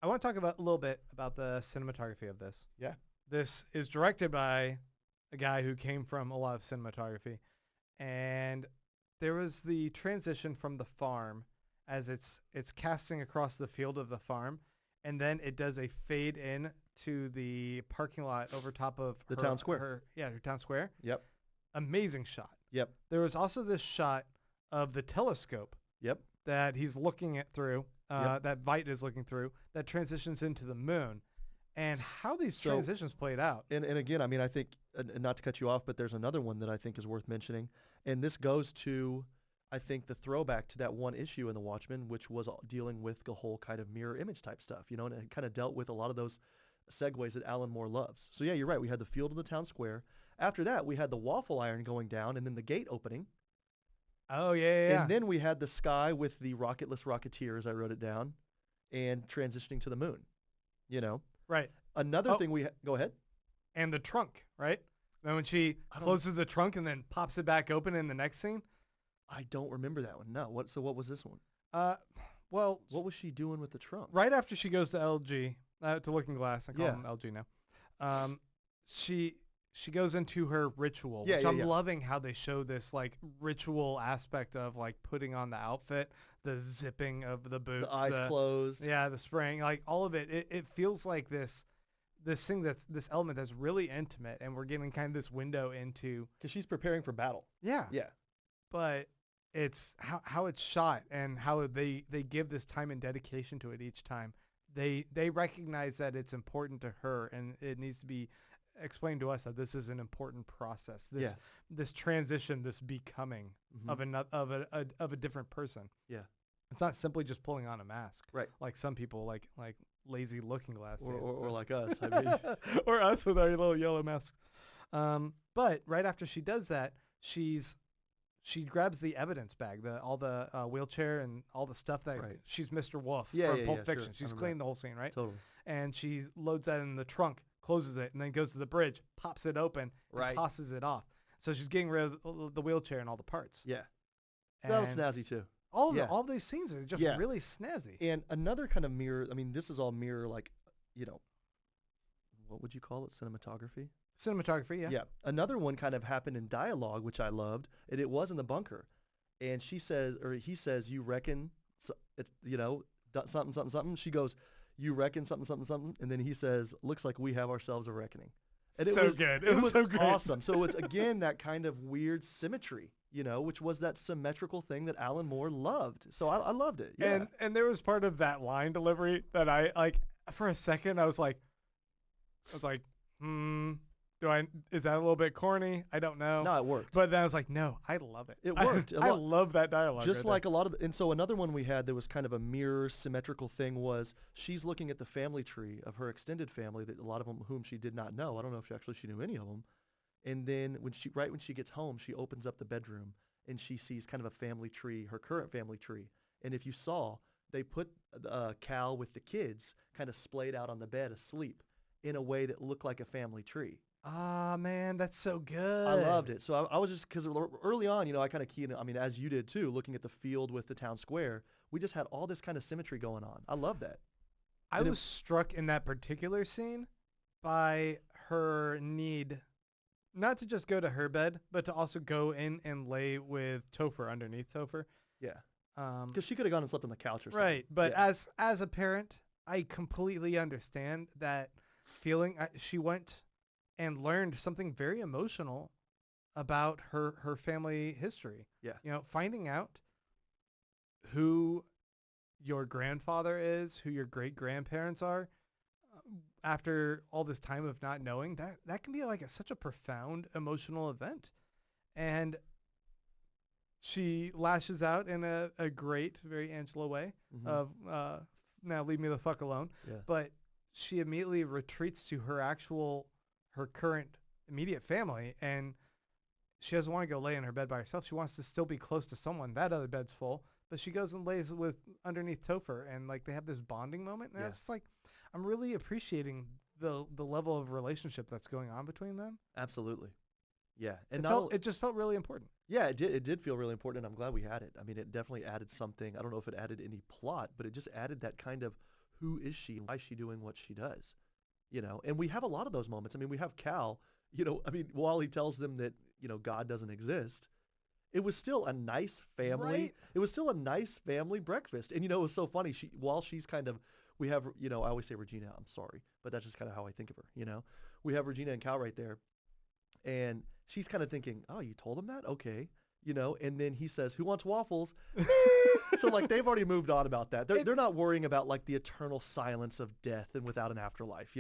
want to talk about a little bit about the cinematography of this. Yeah. This is directed by a guy who came from a lot of cinematography. And there was the transition from the farm as it's casting across the field of the farm. And then it does a fade in to the parking lot over top of the town square. Her town square. Yep. Amazing shot. Yep. There was also this shot of the telescope. Yep. That he's looking at through, that Veidt is looking through, that transitions into the moon. And how these transitions played out. And again, I mean, I think, not to cut you off, but there's another one that I think is worth mentioning. And this goes to, I think, the throwback to that one issue in The Watchmen, which was dealing with the whole kind of mirror image type stuff, you know, and it kind of dealt with a lot of those segues that Alan Moore loves. So yeah, you're right. We had the field of the town square. After that, we had the waffle iron going down and then the gate opening. Oh, yeah. And then we had the sky with the rocketless Rocketeer, as I wrote it down, and transitioning to the moon, you know? Right. Another thing go ahead. And the trunk, right? Then when she closes the trunk and then pops it back open in the next scene. I don't remember that one. No. So what was this one? Well, what was she doing with the trunk? Right after she goes to LG, to Looking Glass, I call him LG now. She goes into her ritual, which I'm loving how they show this like ritual aspect of like putting on the outfit, the zipping of the boots, the eyes closed. Yeah, the spraying, like all of it. It feels like this thing this element that's really intimate, and we're getting kind of this window into because she's preparing for battle. Yeah. But it's how it's shot and how they give this time and dedication to it each time. They recognize that it's important to her, and it needs to be explained to us that this is an important process. This transition, this becoming of a different person. Yeah. It's not simply just pulling on a mask. Right. Like some people like lazy Looking Glass or like us. I mean. Or us with our little yellow masks. But right after she does that, she grabs the evidence bag, all the wheelchair and all the stuff that she's Mr. Wolf from Pulp Fiction. Sure. She's cleaned the whole scene, right? Totally. And she loads that in the trunk, closes it, and then goes to the bridge, pops it open, and tosses it off. So she's getting rid of the wheelchair and all the parts. Yeah. That was snazzy too. All these scenes are just really snazzy. And another kind of mirror, I mean, this is all mirror, like, what would you call it? Cinematography? Cinematography, yeah. Yeah. Another one kind of happened in dialogue, which I loved, and it was in the bunker. And he says, you reckon, it's, something, something, something. She goes, you reckon something, something, something. And then he says, looks like we have ourselves a reckoning. And it was so good. Awesome. So it's, again, that kind of weird symmetry, which was that symmetrical thing that Alan Moore loved. So I loved it. Yeah. And there was part of that line delivery that I, like, for a second, I was like, is that a little bit corny? I don't know. No, it worked. But then I was like, no, I love it. It worked. I love that dialogue. Just like a lot of and so another one we had that was kind of a mirror symmetrical thing was she's looking at the family tree of her extended family, that a lot of them whom she did not know. I don't know if she knew any of them. And then when she gets home, she opens up the bedroom and she sees kind of a family tree, her current family tree. And if you saw, they put Cal with the kids kind of splayed out on the bed asleep in a way that looked like a family tree. Ah, man, that's so good. I loved it. So I was just, because early on, I kind of keyed, as you did too, looking at the field with the town square, we just had all this kind of symmetry going on. I love that. I was struck in that particular scene by her need not to just go to her bed, but to also go in and lay with Topher, underneath Topher. Yeah. Because she could have gone and slept on the couch or something. Right. But as a parent, I completely understand that feeling. She went and learned something very emotional about her family history. Yeah. Finding out who your grandfather is, who your great-grandparents are, after all this time of not knowing, that can be like such a profound emotional event. And she lashes out in a great, very Angela way of, now leave me the fuck alone. Yeah. But she immediately retreats to her current immediate family, and she doesn't want to go lay in her bed by herself. She wants to still be close to someone. That other bed's full, but she goes and lays with underneath Topher, and like they have this bonding moment. And it's like, I'm really appreciating the level of relationship that's going on between them. Absolutely. Yeah. And it just felt really important. Yeah, it did feel really important, and I'm glad we had it. I mean, it definitely added something. I don't know if it added any plot, but it just added that kind of, who is she? Why is she doing what she does? And we have a lot of those moments. I mean, we have Cal, while he tells them that, God doesn't exist, it was still a nice family. Right. It was still a nice family breakfast. And, it was so funny. While she's kind of, we have, I always say Regina, I'm sorry, but that's just kind of how I think of her, We have Regina and Cal right there. And she's kind of thinking, oh, you told him that? Okay. And then he says, who wants waffles? So like they've already moved on about that. They're not worrying about like the eternal silence of death and without an afterlife,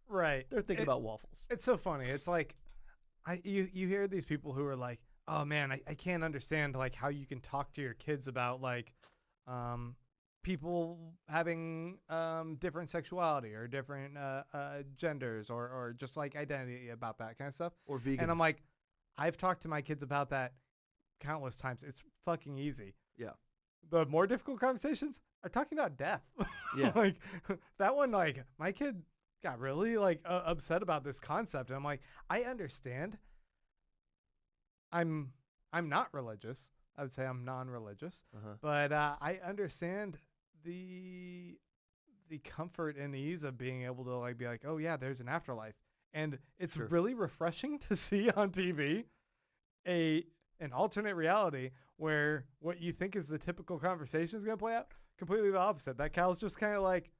Right. They're thinking about waffles. It's so funny. It's like, you hear these people who are like, oh man, I can't understand like how you can talk to your kids about like, people having different sexuality or different genders or just like identity about that kind of stuff. Or vegans. And I'm like, I've talked to my kids about that countless times. It's fucking easy. Yeah. The more difficult conversations are talking about death. Yeah. Like that one, like my kid got really like upset about this concept. And I'm like, I understand. I'm not religious. I would say I'm non-religious, but I understand the comfort and ease of being able to like be like, oh yeah, there's an afterlife, and it's Sure. really refreshing to see on TV an alternate reality where what you think is the typical conversation is gonna play out completely the opposite. That Cal's just kind of like,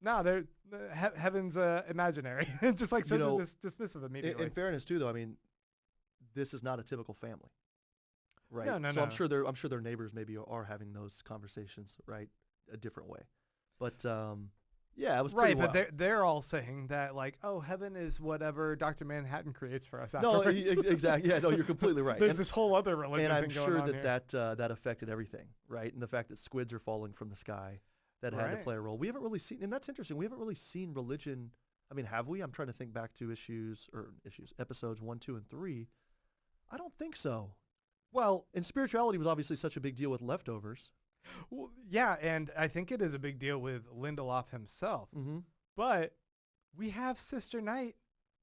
no, heaven's imaginary, just like something dismissive immediately. In fairness, too, though, I mean, this is not a typical family, right? No, so I'm sure their neighbors maybe are having those conversations, right, a different way. But yeah, it was pretty right. wild. But they're all saying that like, oh, heaven is whatever Dr. Manhattan creates for us. No, afterwards. exactly. Yeah, no, you're completely right. There's this whole other religion and I'm thing going sure on here. that affected everything, right? And the fact that squids are falling from the sky, that had to Right. play a role. We haven't really seen, and that's interesting. We haven't really seen religion. I mean, have we? I'm trying to think back to episodes 1, 2, and 3. I don't think so. Well, And spirituality was obviously such a big deal with Leftovers. yeah, and I think it is a big deal with Lindelof himself. Mm-hmm. But we have Sister Night,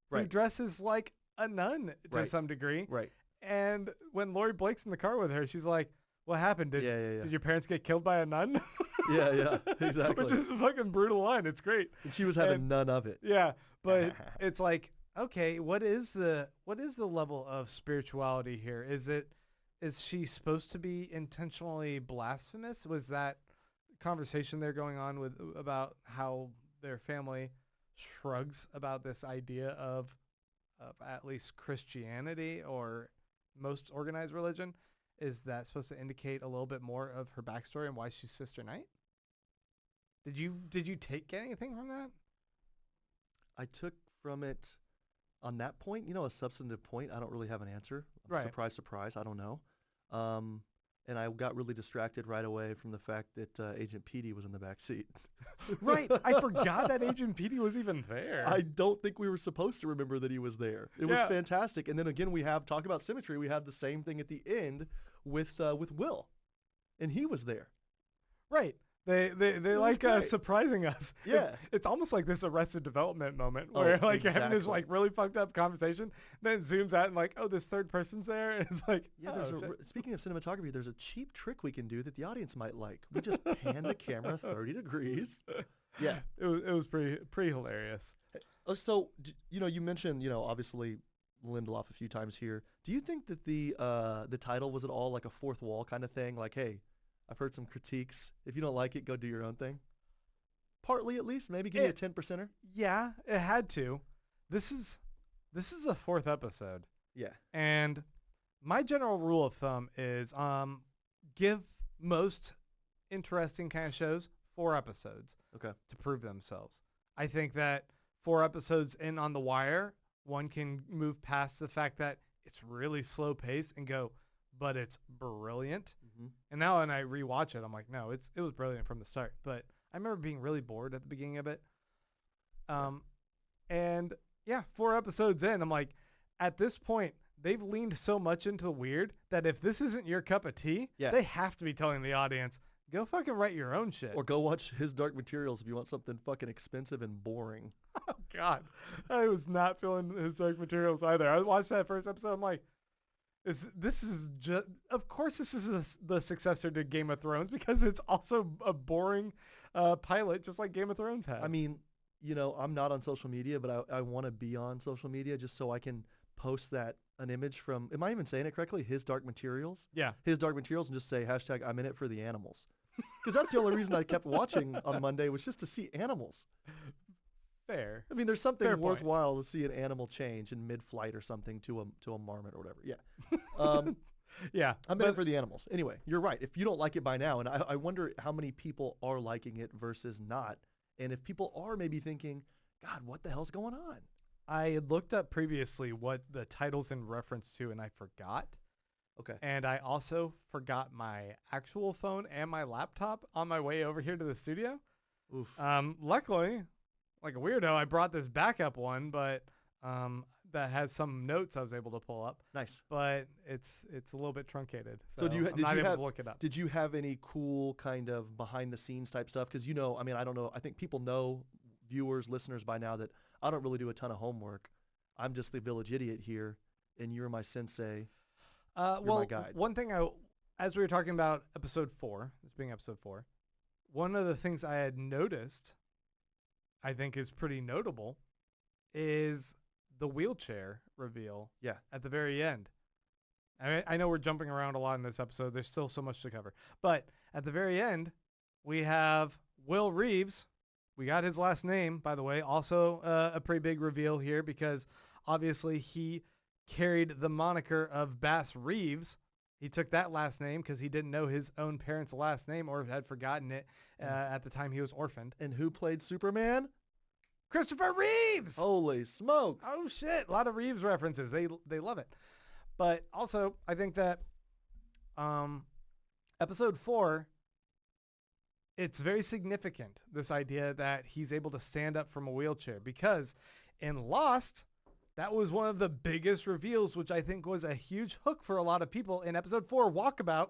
who Right. dresses like a nun to Right. some degree. Right. And when Laurie Blake's in the car with her, she's like, what happened? Did your parents get killed by a nun? Yeah, exactly. Which is a fucking brutal line. It's great. And she was having and- none of it. Yeah, but it's like, okay, what is the level of spirituality here? Is she supposed to be intentionally blasphemous? Was that conversation there going on with about how their family shrugs about this idea of at least Christianity or most organized religion? Is that supposed to indicate a little bit more of her backstory and why she's Sister Night? Did you take anything from that? I took from it on that point, a substantive point. I don't really have an answer. Right. Surprise, surprise. I don't know. And I got really distracted right away from the fact that Agent Petey was in the back seat. Right. I forgot that Agent Petey was even there. I don't think we were supposed to remember that he was there. It was fantastic. And then again, talk about symmetry. We have the same thing at the end with Will, and he was there. Right. They like great. surprising us. Yeah. It's almost like this Arrested Development moment where like you're having this like really fucked up conversation, then it zooms out and like, oh, this third person's there. And it's like, Yeah, oh, speaking of cinematography, there's a cheap trick we can do that the audience might like. We just pan the camera 30 degrees. Yeah. It was pretty hilarious. So, you mentioned, obviously Lindelof a few times here. Do you think that the title was at all like a fourth wall kind of thing? Like, hey, I've heard some critiques. If you don't like it, go do your own thing. Partly, at least. Maybe give me a 10%er. Yeah, it had to. This is the 4th episode. Yeah. And my general rule of thumb is give most interesting kind of shows 4 episodes Okay. to prove themselves. I think that 4 episodes in on The Wire, one can move past the fact that it's really slow pace and go, but it's brilliant. Mm-hmm. And now when I rewatch it, I'm like, no, it was brilliant from the start. But I remember being really bored at the beginning of it. And yeah, 4 episodes in, I'm like, at this point, they've leaned so much into the weird that if this isn't your cup of tea, they have to be telling the audience, go fucking write your own shit. Or go watch His Dark Materials if you want something fucking expensive and boring. Oh, God. I was not feeling His Dark Materials either. I watched that first episode, I'm like, of course this is the successor to Game of Thrones because it's also a boring pilot just like Game of Thrones had. I mean, I'm not on social media, but I want to be on social media just so I can post an image from, am I even saying it correctly? His Dark Materials? Yeah. His Dark Materials, and just say hashtag I'm in it for the animals. Because that's the only reason I kept watching on Monday was just to see animals. Fair. I mean, there's something Fair point. worthwhile to see an animal change in mid-flight or something to a marmot or whatever. Yeah. Yeah. I'm in it for the animals. Anyway, you're right. If you don't like it by now, and I wonder how many people are liking it versus not. And if people are maybe thinking, God, what the hell's going on? I had looked up previously what the title's in reference to, and I forgot. Okay. And I also forgot my actual phone and my laptop on my way over here to the studio. Oof. Luckily, like a weirdo, I brought this backup one, but that has some notes I was able to pull up, Nice. but it's a little bit truncated. So do you, I'm did not you able have, to look it up. did you have any cool kind of behind the scenes type stuff? Because I mean, I don't know. I think people know, viewers, listeners by now, that I don't really do a ton of homework. I'm just the village idiot here, and you're my sensei. Well, my guide. one thing as we were talking about episode 4, this being episode 4, one of the things I had noticed, I think is pretty notable, is the wheelchair reveal. Yeah. At the very end. I know we're jumping around a lot in this episode. There's still so much to cover. But at the very end, we have Will Reeves. We got his last name, by the way. Also a pretty big reveal here because obviously he carried the moniker of Bass Reeves. He took that last name because he didn't know his own parents' last name or had forgotten it at the time he was orphaned. And who played Superman? Christopher Reeves! Holy smokes. Oh shit! A lot of Reeves references. They love it. But also, I think that episode 4, it's very significant, this idea that he's able to stand up from a wheelchair, because in Lost, that was one of the biggest reveals, which I think was a huge hook for a lot of people. In episode 4, Walkabout,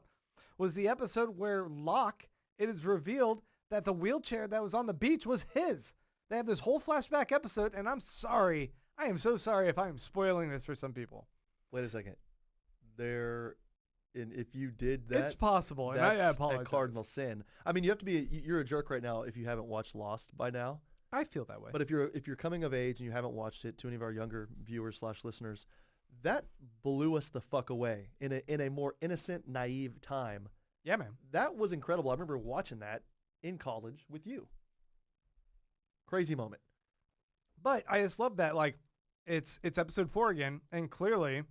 was the episode where Locke, it is revealed that the wheelchair that was on the beach was his. They have this whole flashback episode, and I'm sorry. I am so sorry if I'm spoiling this for some people. Wait a second. If you did that, It's possible, and I that's apologize. a cardinal sin. I mean, you have to be. You're a jerk right now if you haven't watched Lost by now. I feel that way. But if you're coming of age and you haven't watched it, to any of our younger viewers / listeners, that blew us the fuck away in a more innocent, naive time. Yeah, man. That was incredible. I remember watching that in college with you. Crazy moment. But I just love that, like, it's episode 4 again, and clearly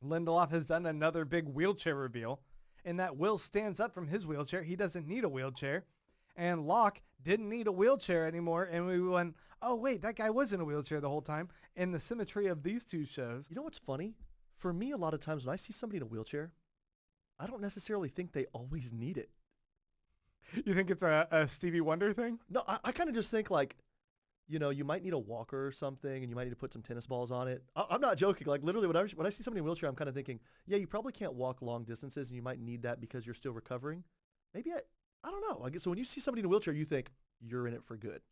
Lindelof has done another big wheelchair reveal, and that Will stands up from his wheelchair. He doesn't need a wheelchair, and Locke didn't need a wheelchair anymore, and we went, oh, wait, that guy was in a wheelchair the whole time. And the symmetry of these two shows. You know what's funny? For me, a lot of times when I see somebody in a wheelchair, I don't necessarily think they always need it. You think it's a Stevie Wonder thing? No, I kind of just think like, you might need a walker or something, and you might need to put some tennis balls on it. I'm not joking. Like literally, when I see somebody in a wheelchair, I'm kind of thinking, yeah, you probably can't walk long distances, and you might need that because you're still recovering. Maybe I don't know. I guess so. When you see somebody in a wheelchair, you think you're in it for good.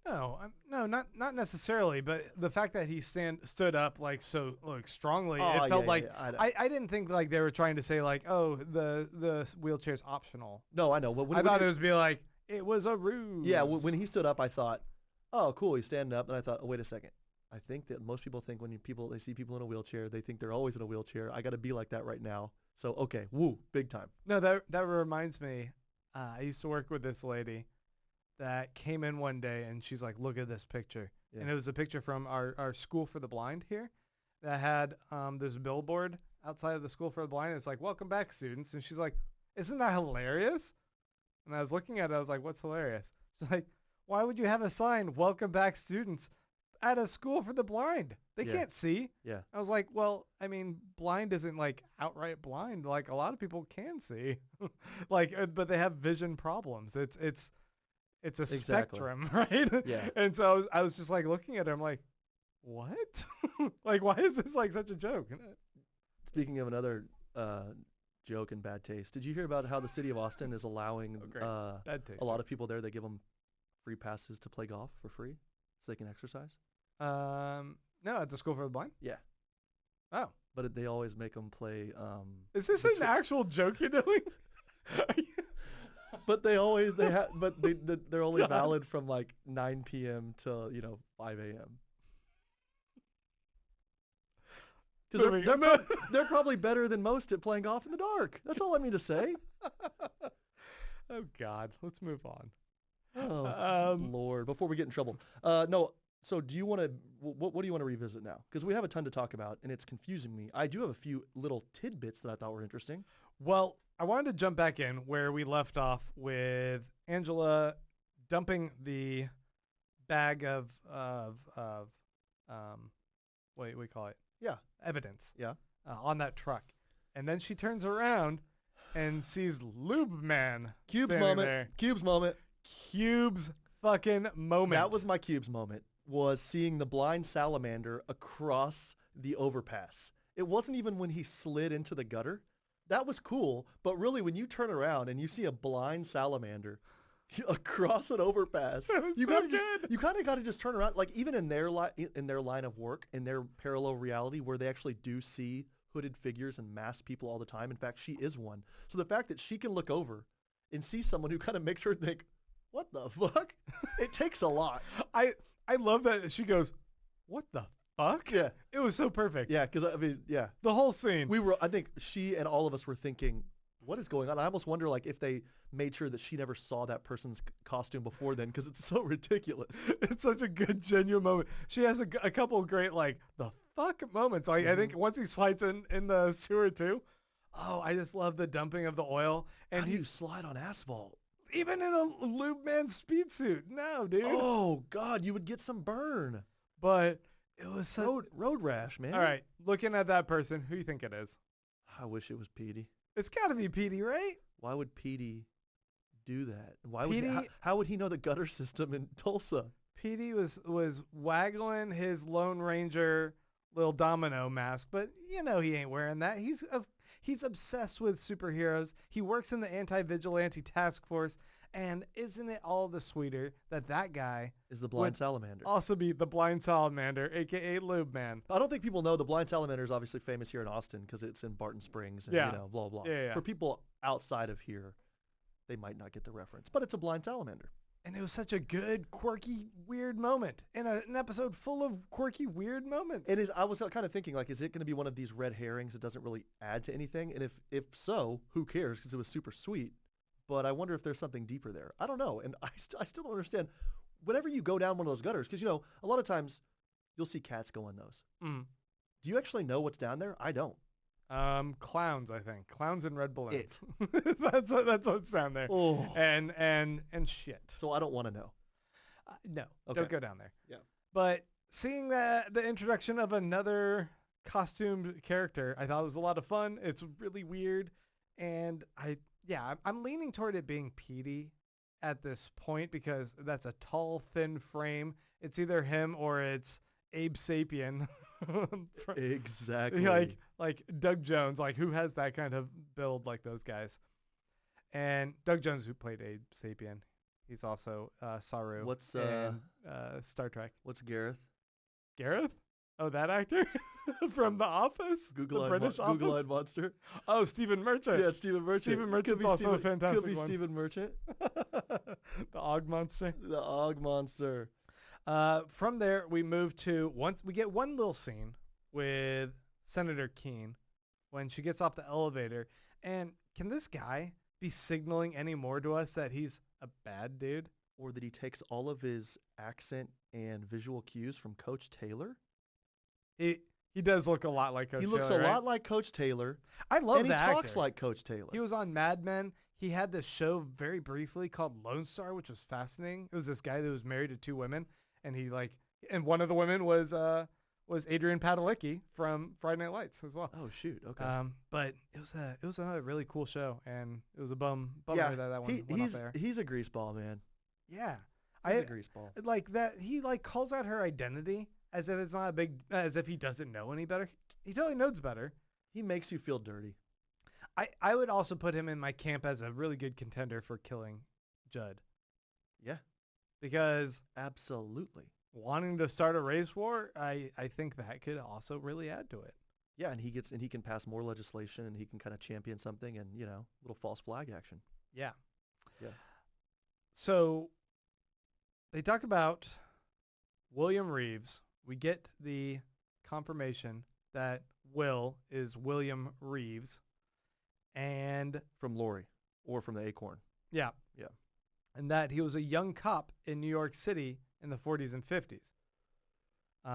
No, not necessarily. But the fact that he stood up like so strongly, it felt like I didn't think like they were trying to say like, oh, the wheelchair's optional. No, I know. But I thought it was be like it was a ruse. Yeah, when he stood up, I thought, oh, cool, he's standing up, and I thought, oh, wait a second. I think that most people think when they see people in a wheelchair, they think they're always in a wheelchair. I got to be like that right now. So okay, woo, big time. No, that reminds me. I used to work with this lady that came in one day, and she's like, look at this picture. Yeah. And it was a picture from our School for the Blind here that had this billboard outside of the School for the Blind. It's like, welcome back, students. And she's like, isn't that hilarious? And I was looking at it. I was like, what's hilarious? She's like, why would you have a sign, welcome back, students, at a School for the Blind? They can't see. Yeah. I was like, well, I mean, blind isn't like outright blind. Like a lot of people can see, like, but they have vision problems. It's a spectrum, right? Yeah. And so I was just like looking at her. I'm like, what? Like, why is this like such a joke? Speaking of another joke and bad taste, did you hear about how the city of Austin is allowing bad taste a lot of people there? They give them free passes to play golf for free so they can exercise. No, at the School for the Blind? Yeah. Oh. But they always make them play. Is this an actual joke you're doing? But they're only valid from like 9 p.m. to 5 a.m. Because they're probably better than most at playing golf in the dark. That's all I mean to say. Oh God, let's move on. Oh Lord! Before we get in trouble, no. So do you want to? What do you want to revisit now? Because we have a ton to talk about, and it's confusing me. I do have a few little tidbits that I thought were interesting. Well, I wanted to jump back in where we left off with Angela dumping the bag of what do we call it? Yeah, evidence. Yeah, on that truck, and then she turns around and sees Lube Man. Cubes moment. There. Cubes moment. Cubes fucking moment. That was my Cubes moment. Was seeing the blind salamander across the overpass. It wasn't even when he slid into the gutter. That was cool, but really when you turn around and you see a blind salamander across an overpass, you kind of got to just turn around. Like even in their line of work, in their parallel reality where they actually do see hooded figures and masked people all the time. In fact, she is one. So the fact that she can look over and see someone who kind of makes her think, what the fuck? It takes a lot. I love that she goes, what the fuck? Yeah. It was so perfect. Yeah, because I mean, yeah. The whole scene. I think she and all of us were thinking, what is going on? I almost wonder like if they made sure that she never saw that person's costume before then because it's so ridiculous. It's such a good, genuine moment. She has a couple of great, like, the fuck moments. Like, I think once he slides in the sewer, too. Oh, I just love the dumping of the oil. And How do you slide on asphalt? Even in a Lube man speed suit. No, dude. Oh, God, you would get some burn. But it was so... Road rash, man. All right, looking at that person, who do you think it is? I wish it was Petey. It's got to be Petey, right? Why would Petey do that? Why would how would he know the gutter system in Tulsa? Petey was waggling his Lone Ranger little domino mask, but you know he ain't wearing that. He's obsessed with superheroes. He works in the anti-vigilante task force, and isn't it all the sweeter that guy is the blind salamander? Also be the blind salamander, aka Lube Man. I don't think people know the blind salamander is obviously famous here in Austin because it's in Barton Springs and you know, blah blah. Yeah. For people outside of here, they might not get the reference, but it's a blind salamander. And it was such a good, quirky, weird moment in an episode full of quirky, weird moments. It is. I was kind of thinking, like, is it going to be one of these red herrings that doesn't really add to anything? And if so, who cares? Because it was super sweet. But I wonder if there's something deeper there. I don't know. And I still don't understand. Whenever you go down one of those gutters, because, you know, a lot of times you'll see cats go in those. Mm. Do you actually know what's down there? I don't. Clowns, I think. Clowns and red balloons. That's what's down there. Oh. And shit. So I don't want to know. No, Okay. don't go down there. Yeah. But seeing the introduction of another costumed character, I thought it was a lot of fun. It's really weird. And I'm leaning toward it being Petey at this point because that's a tall, thin frame. It's either him or it's Abe Sapien. Exactly. Like Doug Jones, like who has that kind of build like those guys. And Doug Jones, who played Abe Sapien, he's also Saru What's in Star Trek. What's Gareth? Gareth? Oh, that actor from The Office, the British Office. Google-eyed monster. Oh, Stephen Merchant. Yeah, Stephen Merchant. Stephen Merchant's also a fantastic Could be one. Stephen Merchant. The Og Monster. The Og Monster. From there, we move to we get one little scene with Senator Kean when she gets off the elevator. And can this guy be signaling any more to us that he's a bad dude? Or that he takes all of his accent and visual cues from Coach Taylor? He does look a lot like Coach Taylor. He looks a lot like Coach Taylor. I love and that he talks actor. like Coach Taylor. He was on Mad Men. He had this show very briefly called Lone Star, which was fascinating. It was this guy that was married to two women, and and one of the women was Adrian Padalecki from Friday Night Lights as well. Oh shoot, okay. But it was another really cool show, and it was a bummer that one went off there. He's a greaseball, man. Yeah, He's a greaseball. Like that. He calls out her identity as if it's not as if he doesn't know any better. He totally knows better. He makes you feel dirty. I would also put him in my camp as a really good contender for killing Judd. Yeah. Because absolutely wanting to start a race war, I think that could also really add to it. Yeah, and he can pass more legislation and he can kind of champion something and, you know, little false flag action. Yeah. Yeah. So they talk about William Reeves. We get the confirmation that Will is William Reeves. And from Laurie or from the Acorn. Yeah. Yeah. And that he was a young cop in New York City in the 40s and 50s.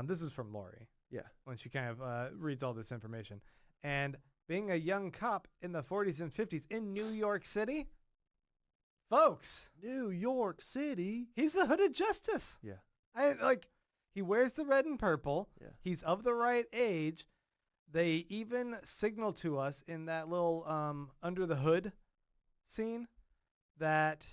This is from Laurie. Yeah. When she kind of reads all this information. And being a young cop in the 40s and 50s in New York City, folks. New York City. He's the Hooded Justice. Yeah. He wears the red and purple. Yeah. He's of the right age. They even signal to us in that little under the hood scene that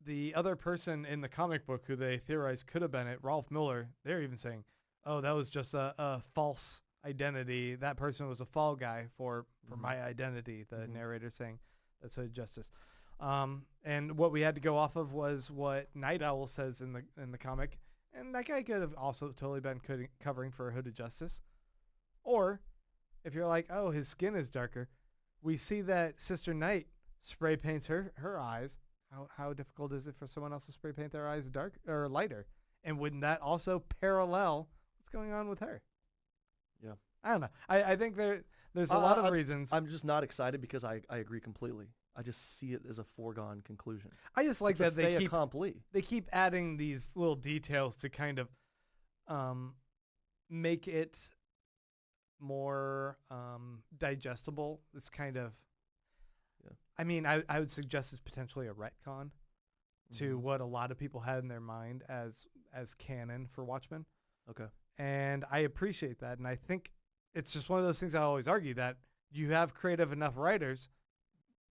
the other person in the comic book who they theorize could have been it, Rolf Miller, they're even saying, oh, that was just a false identity. That person was a fall guy for my identity, the narrator saying that's hooded justice. And what we had to go off of was what Night Owl says in the comic, and that guy could have also totally been covering for hooded justice. Or if you're like, oh, his skin is darker, we see that Sister Night spray paints her eyes. How difficult is it for someone else to spray paint their eyes dark or lighter? And wouldn't that also parallel what's going on with her? Yeah. I don't know. I think there's a lot of reasons. I'm just not excited because I agree completely. I just see it as a foregone conclusion. I just like that they keep adding these little details to kind of make it more digestible. It's kind of, I mean, I would suggest it's potentially a retcon to what a lot of people had in their mind as canon for Watchmen. Okay. And I appreciate that. And I think it's just one of those things I always argue, that you have creative enough writers,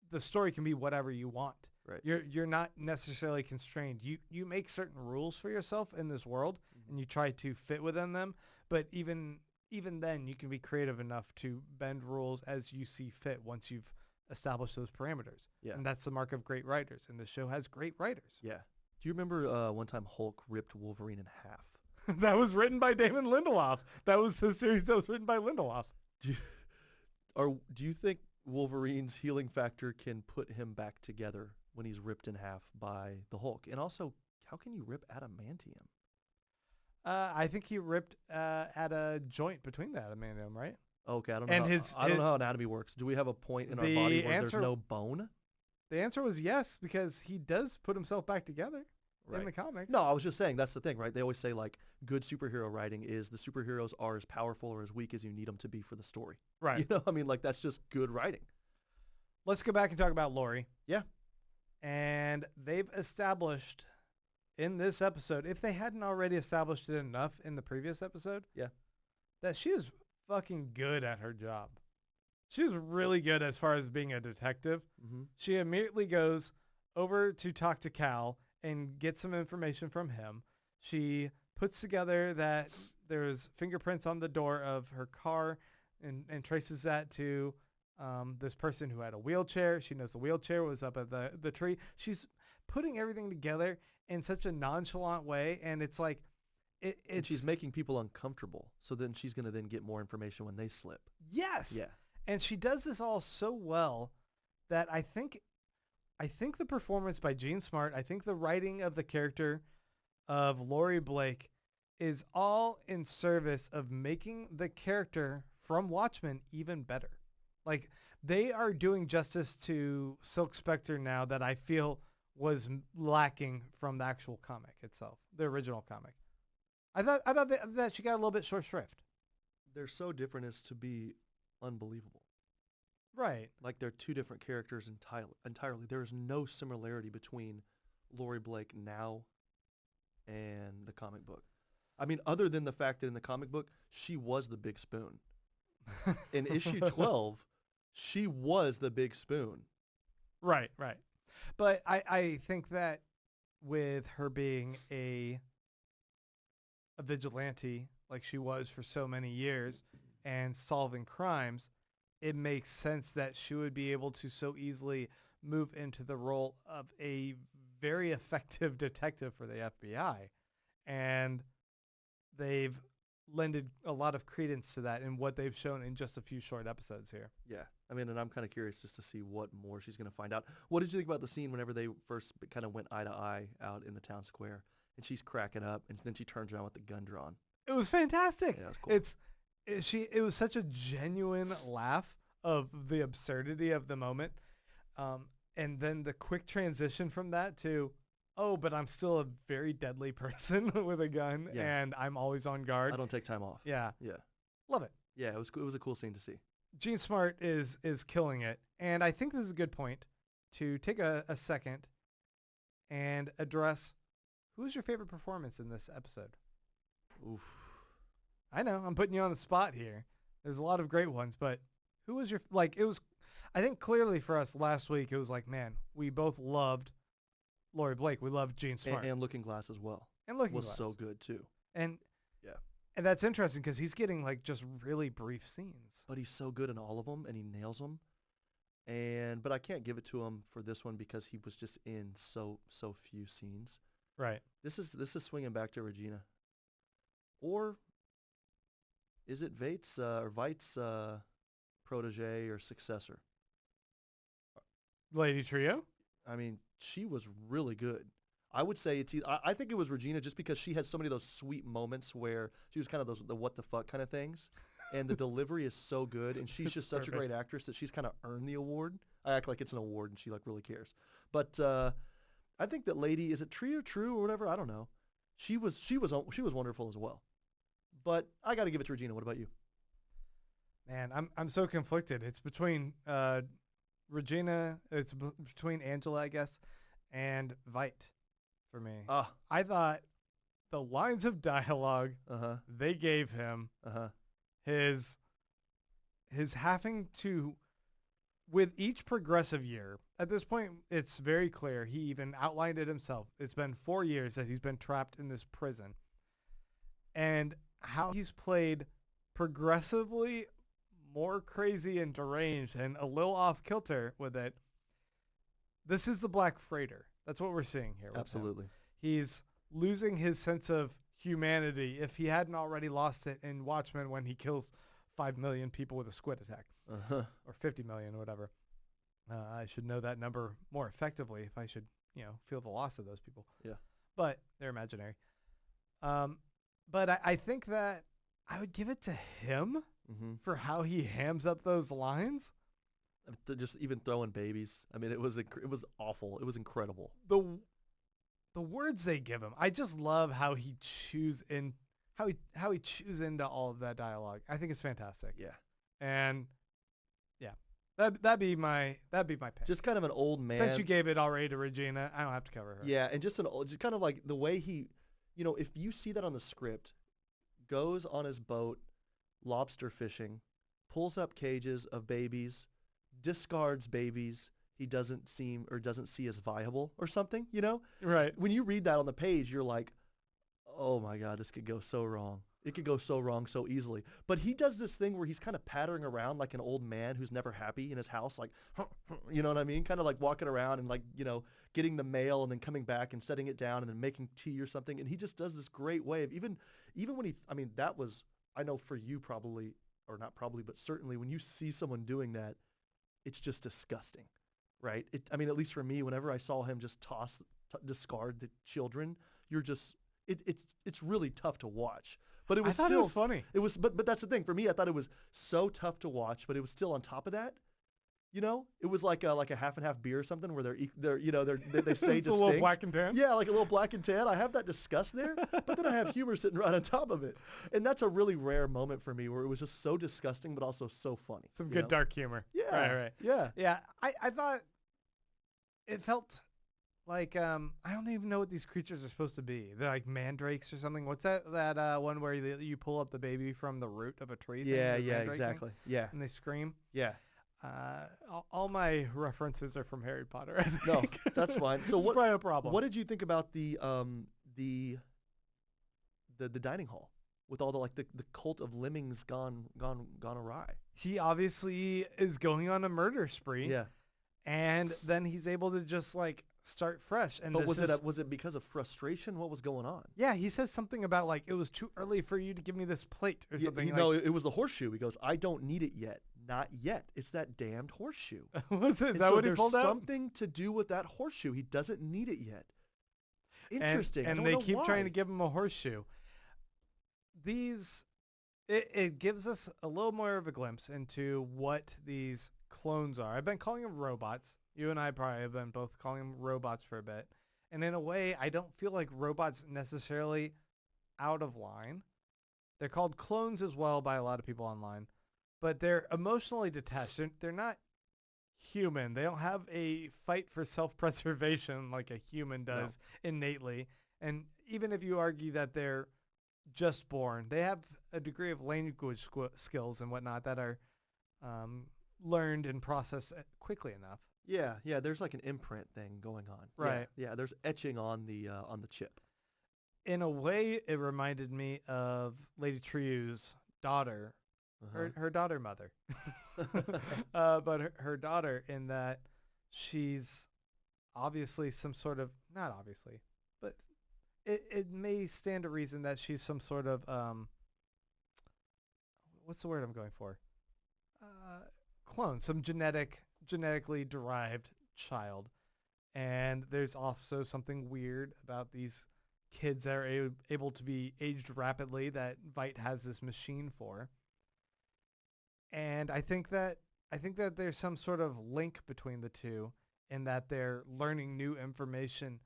the story can be whatever you want. Right. You're not necessarily constrained. You make certain rules for yourself in this world, and you try to fit within them. But even then, you can be creative enough to bend rules as you see fit once you've established those parameters. Yeah. And that's the mark of great writers. And this show has great writers. Yeah. Do you remember one time Hulk ripped Wolverine in half? That was written by Damon Lindelof. That was the series that was written by Lindelof. Do you think Wolverine's healing factor can put him back together when he's ripped in half by the Hulk? And also, how can you rip adamantium? I think he ripped at a joint between the adamantium, right? Okay, I don't know. I don't know how anatomy works. Do we have a point in our body where there's no bone? The answer was yes, because he does put himself back together in the comics. No, I was just saying that's the thing, right? They always say like good superhero writing is the superheroes are as powerful or as weak as you need them to be for the story. Right. You know, I mean, like that's just good writing. Let's go back and talk about Laurie. Yeah. And they've established in this episode, if they hadn't already established it enough in the previous episode, that she is fucking good at her job. She's really good as far as being a detective. Mm-hmm. She immediately goes over to talk to Cal and get some information from him. She puts together that there's fingerprints on the door of her car and traces that to this person who had a wheelchair. She knows the wheelchair was up at the tree. She's putting everything together in such a nonchalant way, and it's like and she's making people uncomfortable, so then she's going to then get more information when they slip. Yes. Yeah. And she does this all so well that I think the performance by Jean Smart, I think the writing of the character of Laurie Blake is all in service of making the character from Watchmen even better. Like, they are doing justice to Silk Spectre now that I feel was lacking from the actual comic itself, the original comic. I thought that she got a little bit short shrift. They're so different as to be unbelievable. Right. Like they're two different characters entirely. There is no similarity between Laurie Blake now and the comic book. I mean, other than the fact that in the comic book, she was the big spoon. In issue 12, she was the big spoon. Right. But I think that with her being a vigilante like she was for so many years and solving crimes, it makes sense that she would be able to so easily move into the role of a very effective detective for the FBI. And they've lended a lot of credence to that in what they've shown in just a few short episodes here. Yeah. I mean, and I'm kind of curious just to see what more she's going to find out. What did you think about the scene whenever they first kind of went eye to eye out in the town square and she's cracking up and then she turns around with the gun drawn? It was fantastic. Yeah, it was cool. It was such a genuine laugh of the absurdity of the moment. And then the quick transition from that to, oh, but I'm still a very deadly person with a gun and I'm always on guard. I don't take time off. Yeah. Yeah. Love it. Yeah, it was a cool scene to see. Jean Smart is killing it. And I think this is a good point to take a second and address who is your favorite performance in this episode? Oof. I know, I'm putting you on the spot here. There's a lot of great ones, but who was your, I think clearly for us last week, it was like, man, we both loved Laurie Blake. We loved Jean Smart. And Looking Glass as well. And Looking was Glass so good too. And yeah, And that's interesting because he's getting like just really brief scenes. But he's so good in all of them, and he nails them. But I can't give it to him for this one because he was just in so few scenes. Right. This is swinging back to Regina, or is it Veidt's protege or successor? Lady Trieu? I mean, she was really good. I would say I think it was Regina just because she had so many of those sweet moments where she was kind of the what the fuck kind of things. And the delivery is so good, and she's just such a great actress that she's kind of earned the award. I act like it's an award, and she like really cares. But I think that lady, is it Trieu or whatever? I don't know. She was wonderful as well. But I got to give it to Regina. What about you? Man, I'm so conflicted. It's between Regina, it's between Angela, I guess, and Veidt for me. I thought the lines of dialogue they gave him, his having to, with each progressive year, at this point, it's very clear. He even outlined it himself. It's been 4 years that he's been trapped in this prison. And how he's played progressively more crazy and deranged and a little off kilter with it. This is the Black Freighter. That's what we're seeing here. Absolutely. He's losing his sense of humanity if he hadn't already lost it in Watchmen when he kills 5 million people with a squid attack. Or 50 million, whatever. I should know that number more effectively if I should, feel the loss of those people. Yeah. But they're imaginary. But I think that I would give it to him for how he hams up those lines. Just even throwing babies. I mean, it was awful. It was incredible. The words they give him. I just love how he chews into all of that dialogue. I think it's fantastic. Yeah. And yeah, that'd be my pick. Just kind of an old man. Since you gave it already to Regina, I don't have to cover her. Yeah, and just kind of like the way he, if you see that on the script, goes on his boat, lobster fishing, pulls up cages of babies, discards babies he doesn't see as viable or something, Right. When you read that on the page, you're like, oh my God, this could go so wrong. It could go so wrong so easily. But he does this thing where he's kind of pattering around like an old man who's never happy in his house, like, you know what I mean? Kind of like walking around and like, getting the mail and then coming back and setting it down and then making tea or something. And he just does this great way of even when that was, I know for you probably, or not probably, but certainly when you see someone doing that, it's just disgusting, right? At least for me, whenever I saw him just discard the children, it's really tough to watch. But it was I thought it was funny. It was, but that's the thing for me. I thought it was so tough to watch, but it was still on top of that. It was like a half and half beer or something where they stay distinct. A little black and tan. Yeah, like a little black and tan. I have that disgust there, but then I have humor sitting right on top of it, and that's a really rare moment for me where it was just so disgusting, but also so funny. Some good dark humor. Yeah, right. Yeah. I thought it felt like I don't even know what these creatures are supposed to be. They're like mandrakes or something. What's that one where you pull up the baby from the root of a tree? Yeah, exactly. Thing? Yeah. And they scream. Yeah. All my references are from Harry Potter. I think. No, that's fine. So what? Probably a problem. What did you think about the dining hall with all the cult of lemmings gone awry? He obviously is going on a murder spree. Yeah. And then he's able to just like start fresh. And but was it because of frustration? What was going on? Yeah, he says something about like it was too early for you to give me this plate or something. No, it was the horseshoe. He goes, I don't need it yet. Not yet. It's that damned horseshoe. Was it? Is that what he pulled out? There's something to do with that horseshoe. He doesn't need it yet. Interesting. And they keep trying to give him a horseshoe. It gives us a little more of a glimpse into what these clones are. I've been calling them robots. You and I probably have been both calling them robots for a bit. And in a way, I don't feel like robots necessarily out of line. They're called clones as well by a lot of people online. But they're emotionally detached. They're not human. They don't have a fight for self-preservation like a human does innately. And even if you argue that they're just born, they have a degree of language skills and whatnot that are learned and processed quickly enough. Yeah. There's like an imprint thing going on. Right. Yeah. There's etching on the chip. In a way, it reminded me of Lady Trieu's daughter, her daughter mother. But her daughter, in that she's obviously some sort of, not obviously, but it may stand to reason that she's some sort of, what's the word I'm going for? Clone, some genetically derived child. And there's also something weird about these kids that are able to be aged rapidly that Veidt has this machine for. And I think that there's some sort of link between the two in that they're learning new information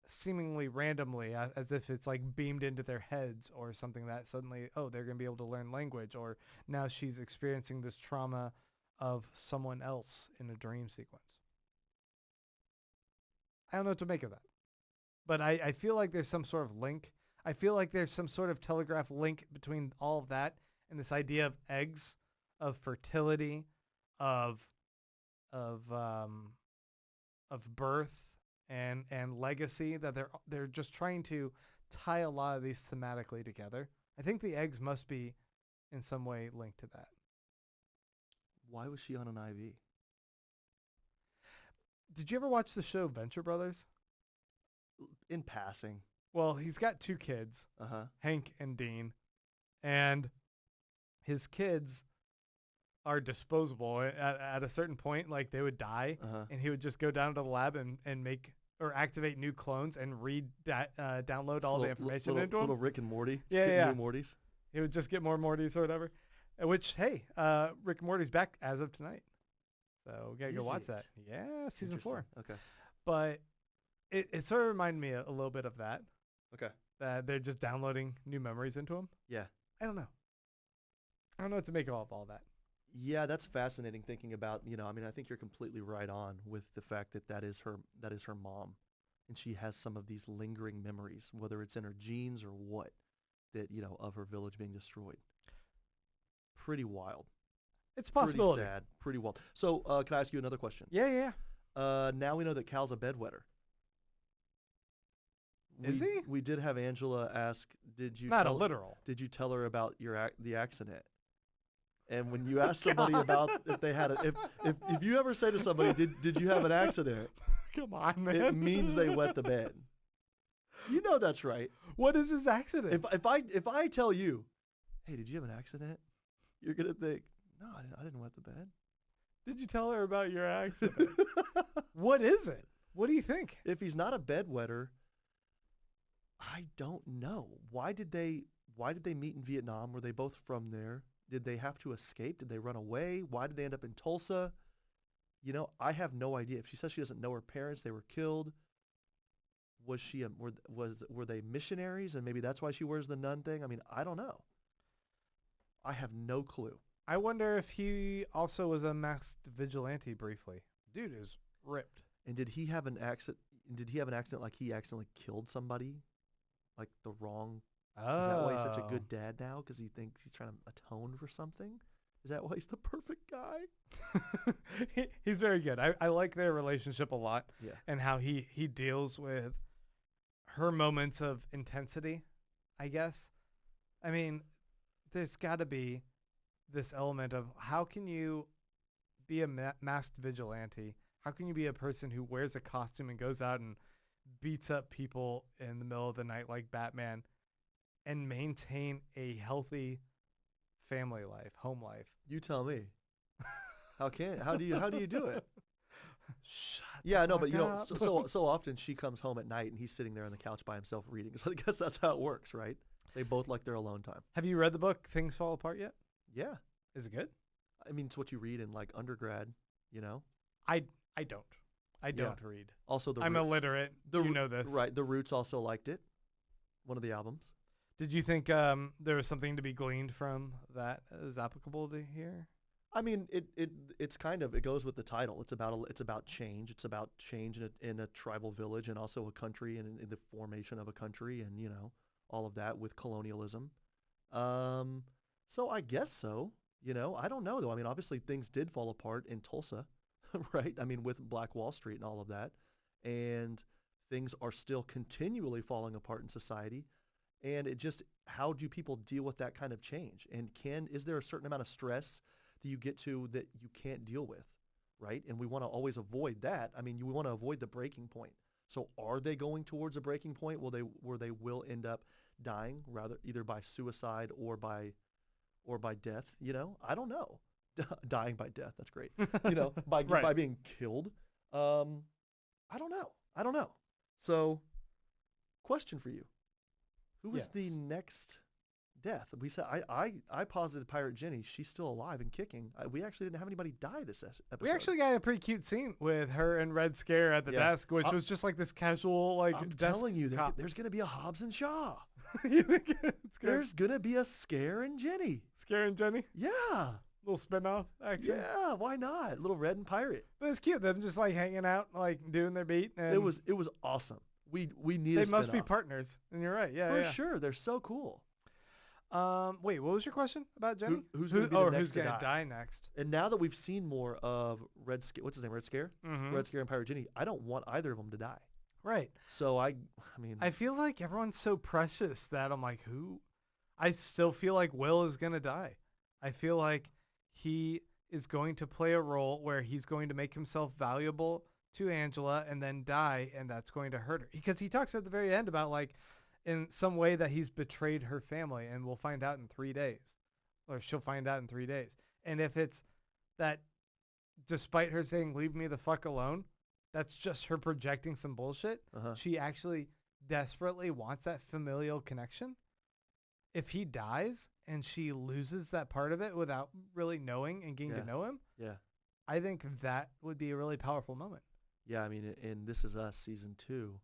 seemingly randomly, as if it's like beamed into their heads or something, that suddenly, oh, they're going to be able to learn language, or now she's experiencing this trauma of someone else in a dream sequence. I don't know what to make of that. But I feel like there's some sort of link. I feel like there's some sort of telegraph link between all of that and this idea of eggs, of fertility, of birth and legacy, that they're just trying to tie a lot of these thematically together. I think the eggs must be in some way linked to that. Why was she on an IV? Did you ever watch the show Venture Brothers? In passing. Well, he's got two kids, Hank and Dean, and his kids are disposable. At a certain point, like, they would die, and he would just go down to the lab and make or activate new clones and download all the information into them. Little Rick and Morty. Yeah. New Mortys. He would just get more Mortys or whatever. Which, hey, Rick and Morty's back as of tonight. So we gotta go watch that. Yeah, season 4. Okay. But it sort of reminded me a little bit of that. Okay. They're just downloading new memories into them. Yeah. I don't know what to make of all that. Yeah, that's fascinating thinking about, I mean, I think you're completely right on with the fact that is her mom. And she has some of these lingering memories, whether it's in her genes or what, that, of her village being destroyed. Pretty wild. It's a possibility. Pretty sad. Pretty wild. So, can I ask you another question? Yeah. Now we know that Cal's a bedwetter. Is he? We did have Angela ask, did you tell her about the accident? And when you ask somebody about if they had if you ever say to somebody, did you have an accident? Come on, man. It means they wet the bed. You know that's right. What is this accident? If I tell you, hey, did you have an accident? You're gonna think, no, I didn't wet the bed. Did you tell her about your accident? What is it? What do you think? If he's not a bedwetter, I don't know. Why did they meet in Vietnam? Were they both from there? Did they have to escape? Did they run away? Why did they end up in Tulsa? I have no idea. If she says she doesn't know her parents, they were killed. Were they missionaries, and maybe that's why she wears the nun thing? I mean, I don't know. I have no clue. I wonder if he also was a masked vigilante briefly. Dude is ripped. And did he have an accident? Like he accidentally killed somebody? Like the wrong... Is that why he's such a good dad now? Because he thinks he's trying to atone for something? Is that why he's the perfect guy? He's very good. I like their relationship a lot. Yeah. And how he deals with her moments of intensity, I guess. I mean, there's got to be this element of how can you be a masked vigilante? How can you be a person who wears a costume and goes out and beats up people in the middle of the night like Batman and maintain a healthy family life, home life? You tell me. How do you do it? Shut Yeah, no, but up. so often she comes home at night and he's sitting there on the couch by himself reading. So I guess that's how it works, right? They both like their alone time. Have you read the book Things Fall Apart yet? Yeah. Is it good? I mean, it's what you read in like undergrad, I don't. I don't read. Also, I'm illiterate. You know this. Right. The Roots also liked it. One of the albums. Did you think there was something to be gleaned from that is applicable to here? I mean, it's kind of, it goes with the title. It's about change. It's about change in a tribal village and also a country and in the formation of a country and, all of that with colonialism. So I guess so. I don't know though. I mean, obviously things did fall apart in Tulsa, right? I mean, with Black Wall Street and all of that. And things are still continually falling apart in society. And how do people deal with that kind of change? And is there a certain amount of stress that you get to that you can't deal with, right? And we want to always avoid that. I mean, we want to avoid the breaking point. So are they going towards a breaking point where they will end up dying, rather either by suicide or by death? You know, I don't know. Dying by death, that's great. You know, by Right. by being killed. I don't know. So, question for you: who is the Yes. next death? We said I posited Pirate Jenny. She's still alive and kicking. We actually didn't have anybody die this episode. We actually got a pretty cute scene with her and Red Scare at the Yeah. desk, which was just like this casual, like, I'm desk telling you, cop. there's going to be a Hobbs and Shaw. You think it's good? There's going to be a Scare and Jenny. Scare and Jenny? Yeah. Little spin-off action. Yeah, why not? Little Red and Pirate. But it's cute. Them just like hanging out, like doing their beat. And It was awesome. We need They a must be spin-off. partners. And you're right. Yeah, For yeah. sure. They're so cool. Wait, what was your question about Jenny? Who's gonna be the next who's to gonna die? die next? And now that we've seen more of Red Scare, what's his name? Red Scare? Mhm. Red Scare and Pirate Jenny. I don't want either of them to die. Right. So I mean, I feel like everyone's so precious that I'm like, who? I still feel like Will is going to die. I feel like he is going to play a role where he's going to make himself valuable to Angela and then die, and that's going to hurt her. Because he talks at the very end about, like, in some way that he's betrayed her family, and we'll find out in 3 days. Or she'll find out in 3 days. And if it's that despite her saying, leave me the fuck alone, that's just her projecting some bullshit. Uh-huh. She actually desperately wants that familial connection. If he dies and she loses that part of it without really knowing and getting Yeah. to know him, yeah. I think that would be a really powerful moment. Yeah, I mean, in This Is Us season 2,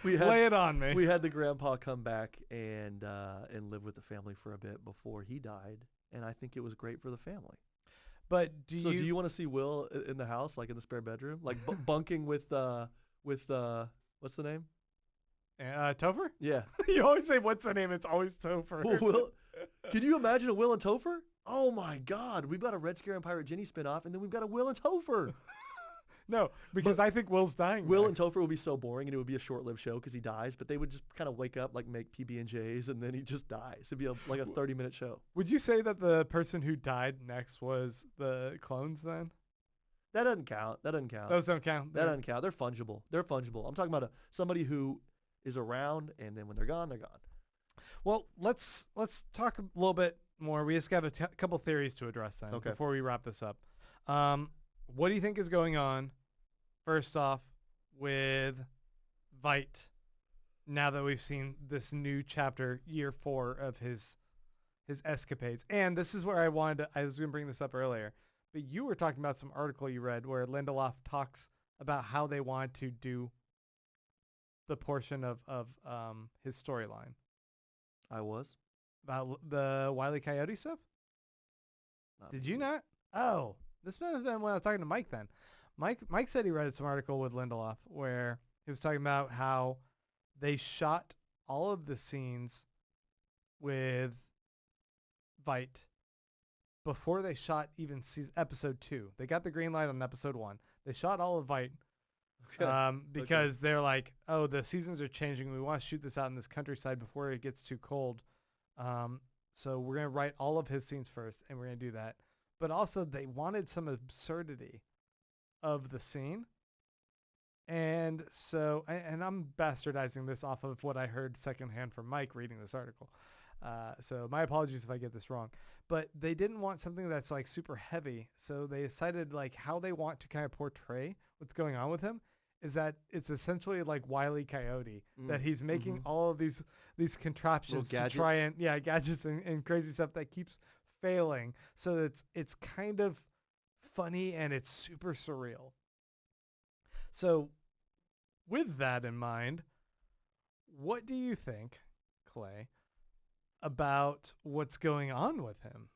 Lay it on me. we had the grandpa come back and live with the family for a bit before he died, and I think it was great for the family. But Do you want to see Will in the house, like in the spare bedroom, like bunking with what's the name? Topher? Yeah. You always say, what's the name? It's always Topher. Will, can you imagine a Will and Topher? Oh my God, we've got a Red Scare and Pirate Jenny spinoff, and then we've got a Will and Topher. No, because But I think Will's dying. Will next. and Topher would be so boring, and it would be a short-lived show because he dies. But they would just kind of wake up, like make PB&Js, and then he just dies. It'd be like a 30-minute show. Would you say that the person who died next was the clones then? That doesn't count. That doesn't count. Those don't count. That doesn't count. They're fungible. They're fungible. I'm talking about somebody who is around, and then when they're gone, they're gone. Well, let's talk a little bit more. We just have a couple theories to address then Okay. before we wrap this up. What do you think is going on, first off, with Veidt, now that we've seen this new chapter, year 4 of his escapades? And this is where I was going to bring this up earlier, but you were talking about some article you read where Lindelof talks about how they want to do the portion of his storyline. I was. About the Wily Coyote stuff? Not Did me. you not? Oh, this might have been when I was talking to Mike then. Mike said he read some article with Lindelof where he was talking about how they shot all of the scenes with Veidt before they shot even episode 2. They got the green light on episode 1. They shot all of Veidt because they're like, oh, the seasons are changing. We want to shoot this out in this countryside before it gets too cold. So we're going to write all of his scenes first, and we're going to do that. But also they wanted some absurdity of the scene. And so, and I'm bastardizing this off of what I heard secondhand from Mike reading this article. So my apologies if I get this wrong. But they didn't want something that's like super heavy. So they decided like how they want to kind of portray what's going on with him is that it's essentially like Wile E. Coyote, that he's making all of these contraptions to try and gadgets and crazy stuff that keeps failing. So it's kind of funny and it's super surreal. So with that in mind, what do you think, Clay, about what's going on with him?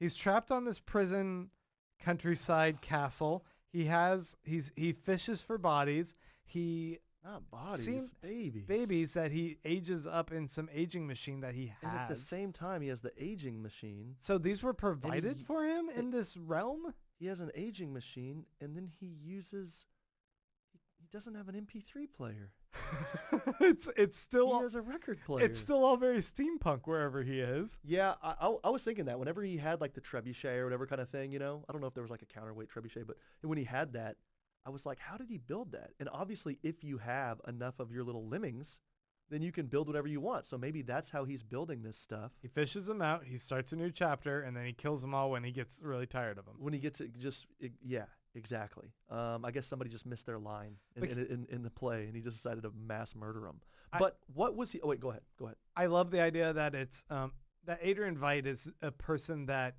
He's trapped on this prison countryside castle. He fishes for bodies. Not bodies, babies. Babies that he ages up in some aging machine that he has. And at the same time, he has the aging machine. So these were provided for him in this realm? he has an aging machine, and then he doesn't have an MP3 player. It's still He has a record player. it's still all very steampunk wherever he is. Yeah, I was thinking that whenever he had like the trebuchet or whatever kind of thing, I don't know if there was like a counterweight trebuchet, but when he had that, I was like, how did he build that? And obviously, if you have enough of your little lemmings, then you can build whatever you want. So maybe that's how he's building this stuff. He fishes them out. He starts a new chapter, and then he kills them all when he gets really tired of them. When he gets it, yeah, exactly. I guess somebody just missed their line in the play, and he just decided to mass murder them. But what was he? Oh wait, go ahead. I love the idea that it's that Adrian Veidt is a person that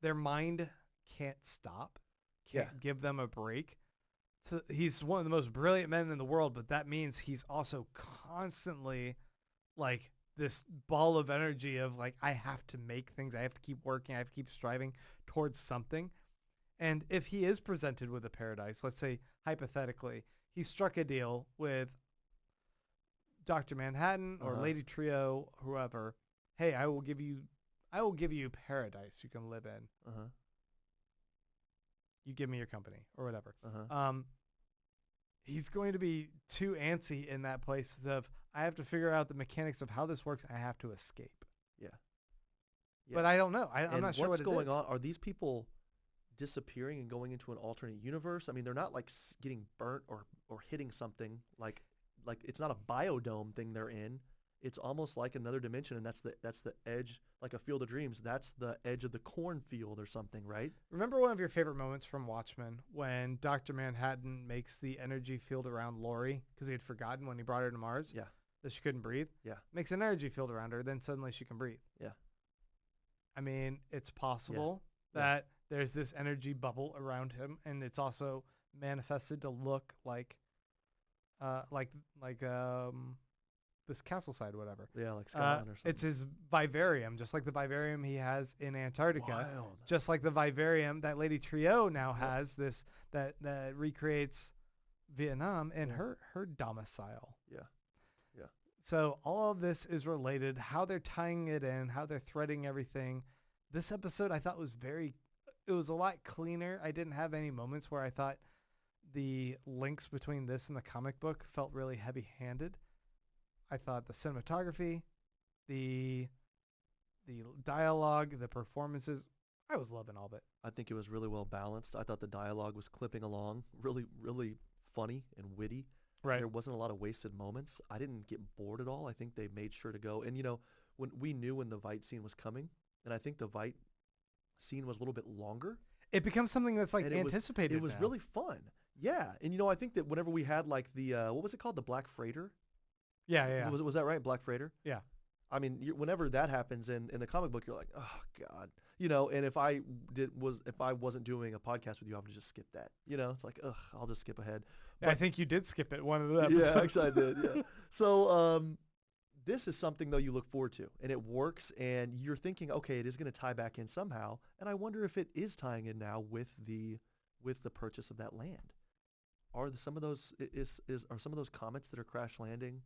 their mind can't stop, can't give them a break. So he's one of the most brilliant men in the world, but that means he's also constantly like this ball of energy of like, I have to make things, I have to keep working, I have to keep striving towards something. And if he is presented with a paradise, let's say hypothetically, he struck a deal with Dr. Manhattan or Lady Trieu, whoever. Hey, I will give you paradise you can live in. You give me your company or whatever. He's going to be too antsy in that place of, I have to figure out the mechanics of how this works. I have to escape. Yeah. But I don't know. I'm not sure what's what going on. Are these people disappearing and going into an alternate universe? I mean, they're not like getting burnt or hitting something like it's not a biodome thing they're in. It's almost like another dimension, and that's the edge, like a Field of Dreams. That's the edge of the cornfield or something, right? Remember one of your favorite moments from Watchmen when Dr. Manhattan makes the energy field around Laurie because he had forgotten when he brought her to Mars? Yeah. That she couldn't breathe? Yeah. Makes an energy field around her, then suddenly she can breathe. Yeah. I mean, it's possible that there's this energy bubble around him, and it's also manifested to look like this castle side, whatever. Yeah, like Scotland or something. It's his vivarium, just like the vivarium he has in Antarctica. Wild. Just like the vivarium that Lady Trieu now has, this that recreates Vietnam in her domicile. Yeah. Yeah. So all of this is related, how they're tying it in, how they're threading everything. This episode I thought was it was a lot cleaner. I didn't have any moments where I thought the links between this and the comic book felt really heavy-handed. I thought the cinematography, the dialogue, the performances, I was loving all of it. I think it was really well balanced. I thought the dialogue was clipping along, really, really funny and witty. Right. There wasn't a lot of wasted moments. I didn't get bored at all. I think they made sure to go. And, when we knew when the Veidt scene was coming, and I think the Veidt scene was a little bit longer. It becomes something that's like and anticipated It was now. really fun. Yeah. And, I think that whenever we had like the, what was it called? The Black Freighter? Yeah. Was that right? Black Freighter? Yeah. I mean, whenever that happens in the comic book, you're like, oh God, and if I wasn't doing a podcast with you, I would just skip that. It's like, ugh, I'll just skip ahead. But I think you did skip it one of the episodes. Yeah, actually I did. Yeah. So this is something though you look forward to, and it works, and you're thinking, okay, it is going to tie back in somehow, and I wonder if it is tying in now with the purchase of that land. Are some of those comets that are crash landing?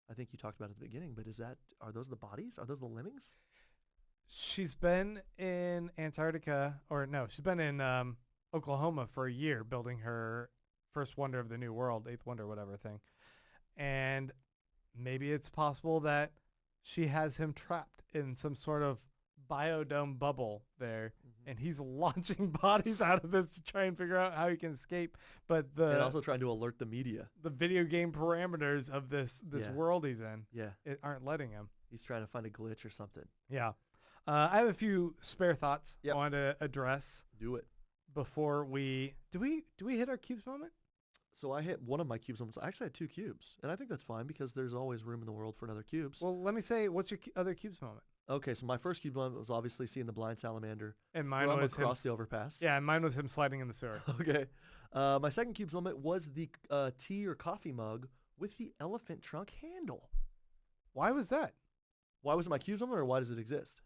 I think you talked about it at the beginning, but are those the bodies? Are those the lemmings? She's been in Antarctica, or no, she's been in Oklahoma for a year building her first wonder of the New World, eighth wonder, whatever thing. And maybe it's possible that she has him trapped in some sort of biodome bubble there, and he's launching bodies out of this to try and figure out how he can escape. But and also trying to alert the media. The video game parameters of this world he's in aren't letting him. He's trying to find a glitch or something. Yeah. I have a few spare thoughts I want to address. Do it. Before we hit our cubes moment? So I hit one of my cubes moments. I actually had 2 cubes, and I think that's fine because there's always room in the world for another cubes. Well, let me say, what's your other cubes moment? Okay, so my first cube moment was obviously seeing the blind salamander and mine from was across the overpass. Yeah, and mine was him sliding in the sewer. Okay. My second cubes moment was the tea or coffee mug with the elephant trunk handle. Why was that? Why was it my cubes moment, or why does it exist?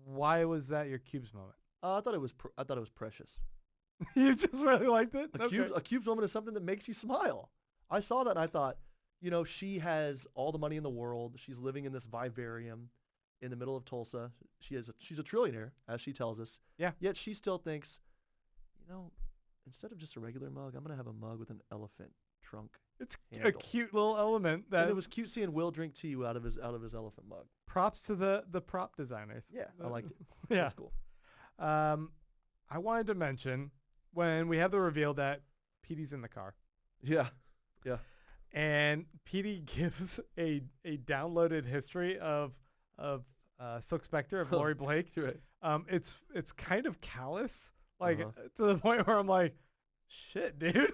Why was that your cubes moment? I thought it was precious. You just really liked it? A cubes moment is something that makes you smile. I saw that and I thought, she has all the money in the world. She's living in this vivarium in the middle of Tulsa. She's a trillionaire, as she tells us. Yeah. Yet she still thinks instead of just a regular mug, I'm gonna have a mug with an elephant trunk. It's a handle. cute little element that And it was cute seeing Will drink tea out of his elephant mug. props to the prop designers. Yeah, I liked it. Yeah. That's cool. I wanted to mention when we have the reveal that Petey's in the car. Yeah. And Petey gives a downloaded history of Silk Spectre of Laurie Blake. You're right. It's kind of callous, like Uh-huh. to the point where I'm like, shit, dude.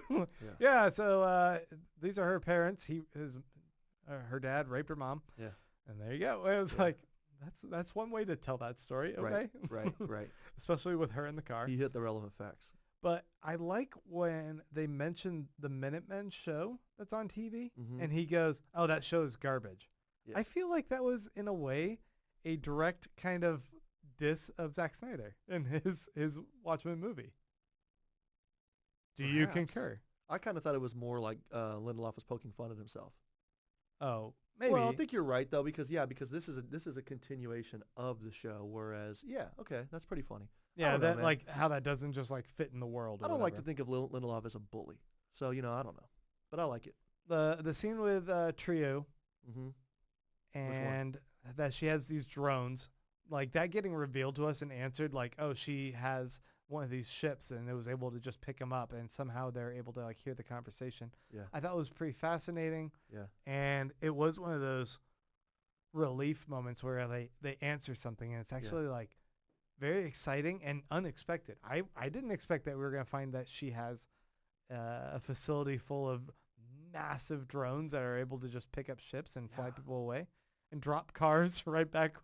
Yeah. So these are her parents. Her dad raped her mom. Yeah. And there you go. It was like that's one way to tell that story. Okay. Right. Especially with her in the car. He hit the relevant facts. But I like when they mention the Minutemen show that's on TV, Mhm. and he goes, "Oh, that show is garbage." Yeah. I feel like that was, in a way, a direct kind of diss of Zack Snyder in his Watchmen movie. Do you Perhaps. concur? I kind of thought it was more like Lindelof was poking fun at himself. Oh, maybe. Well, I think you're right though, because this is a continuation of the show. Whereas, okay, that's pretty funny. yeah, don't know, that man. like how that doesn't just like fit in the world. Or I don't like to whatever. think of Lindelof as a bully, so I don't know, but I like it. The scene with Trieu Mm-hmm. and that she has these drones, like that getting revealed to us and answered, like, oh, she has one of these ships and it was able to just pick them up, and somehow they're able to like hear the conversation. Yeah. I thought it was pretty fascinating, Yeah. and it was one of those relief moments where they answer something and it's actually like very exciting and unexpected. I didn't expect that we were going to find that she has a facility full of massive drones that are able to just pick up ships and fly Yeah. people away and drop cars right back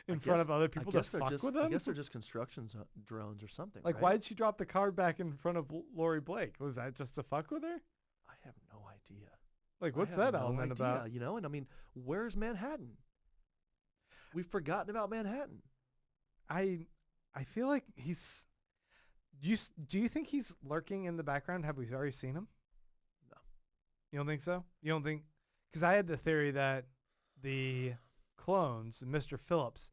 in front of other people to fuck with them. I guess they're just construction drones or something. Like, right? why did she drop the car back in front of Laurie Blake? Was that just to fuck with her? I have no idea. Like, I what's have that no element idea, about? And I mean, where's Manhattan? We've forgotten about Manhattan. I feel like he's. Do you think he's lurking in the background? Have we already seen him? No. You don't think so? You don't think? Because I had the theory that the clones, Mr. Phillips,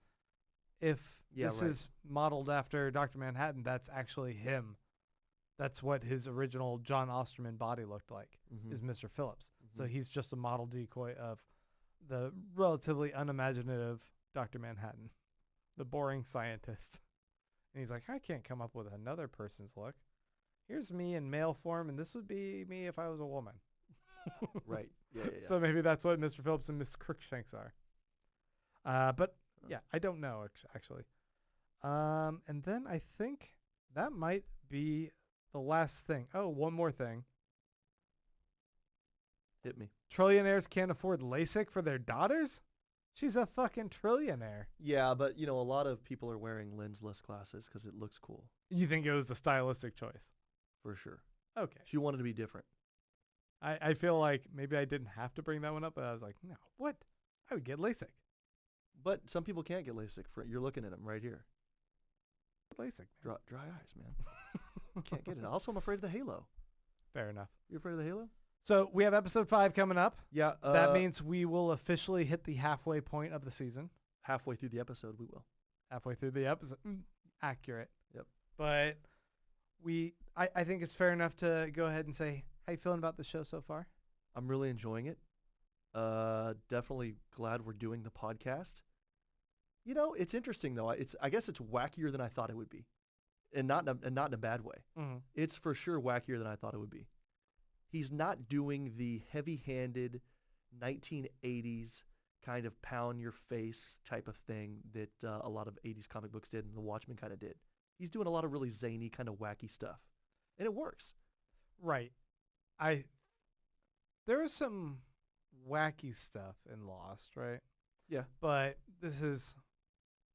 if Yeah, this right. is modeled after Dr. Manhattan, that's actually him. That's what his original John Osterman body looked like, Mhm. is Mr. Phillips. So Mhm. he's just a model decoy of the relatively unimaginative Dr. Manhattan, the boring scientist. And he's like, I can't come up with another person's look. Here's me in male form, and this would be me if I was a woman. Right. Yeah. So maybe that's what Mr. Phillips and Miss Crookshanks are. But yeah, I don't know actually. And then I think that might be the last thing. Oh, one more thing. Hit me. Trillionaires can't afford LASIK for their daughters? She's a fucking trillionaire. Yeah, but a lot of people are wearing lensless glasses because it looks cool, You think it was a stylistic choice? for sure. Okay. She wanted to be different. I feel like maybe I didn't have to bring that one up, but I was like, no, what? I would get LASIK. But some people can't get LASIK. You're looking at them right here. LASIK. Man. Dry eyes, man. Can't get it. Also, I'm afraid of the halo. Fair enough. You afraid of the halo? So we have episode 5 coming up. Yeah. That means we will officially hit the halfway point of the season. halfway through the episode, we will. Halfway through the episode. Accurate. Yep. But I think it's fair enough to go ahead and say, how you feeling about the show so far? I'm really enjoying it. Definitely glad we're doing the podcast. It's interesting though. I guess it's wackier than I thought it would be, and not in a bad way. Mm-hmm. It's for sure wackier than I thought it would be. He's not doing the heavy-handed 1980s kind of pound your face type of thing that a lot of 80s comic books did and the Watchmen kind of did. He's doing a lot of really zany kind of wacky stuff, and it works. Right. There was some wacky stuff in Lost, right? Yeah. But this is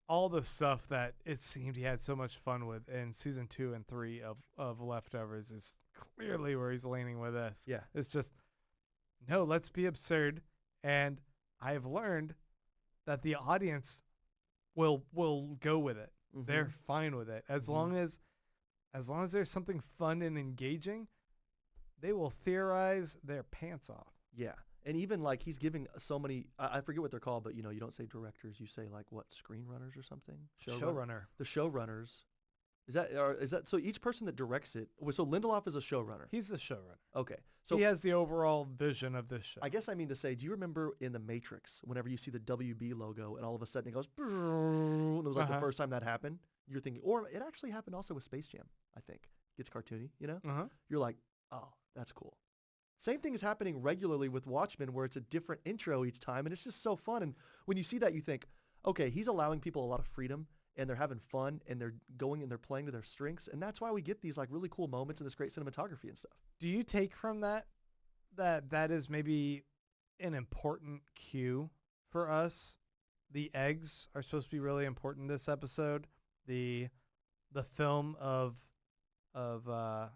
all the stuff that it seemed he had so much fun with in season 2 and 3 of Leftovers is clearly where he's leaning with this. Yeah. It's just, no, let's be absurd. And I've learned that the audience will go with it. Mhm. They're fine with it. As long as there's something fun and engaging, they will theorize their pants off. Yeah. And even like he's giving so many, I forget what they're called, but you don't say directors, you say like what, screenrunners or something? Showrunner. The showrunners Is that so? Each person that directs it. So Lindelof is a showrunner. He's the showrunner. Okay. So He has the overall vision of this show. I guess I mean to say, do you remember in The Matrix, whenever you see the WB logo and all of a sudden it goes, and it was like the first time that happened? You're thinking, or it actually happened also with Space Jam, I think. Gets cartoony, you know? You're like, oh, that's cool. Same thing is happening regularly with Watchmen, where it's a different intro each time, and it's just so fun. And when you see that, you think, okay, he's allowing people a lot of freedom, and they're having fun, and they're going and they're playing to their strengths, and that's why we get these like really cool moments and this great cinematography and stuff. Do you take from that is maybe an important cue for us? The eggs are supposed to be really important this episode. The film of what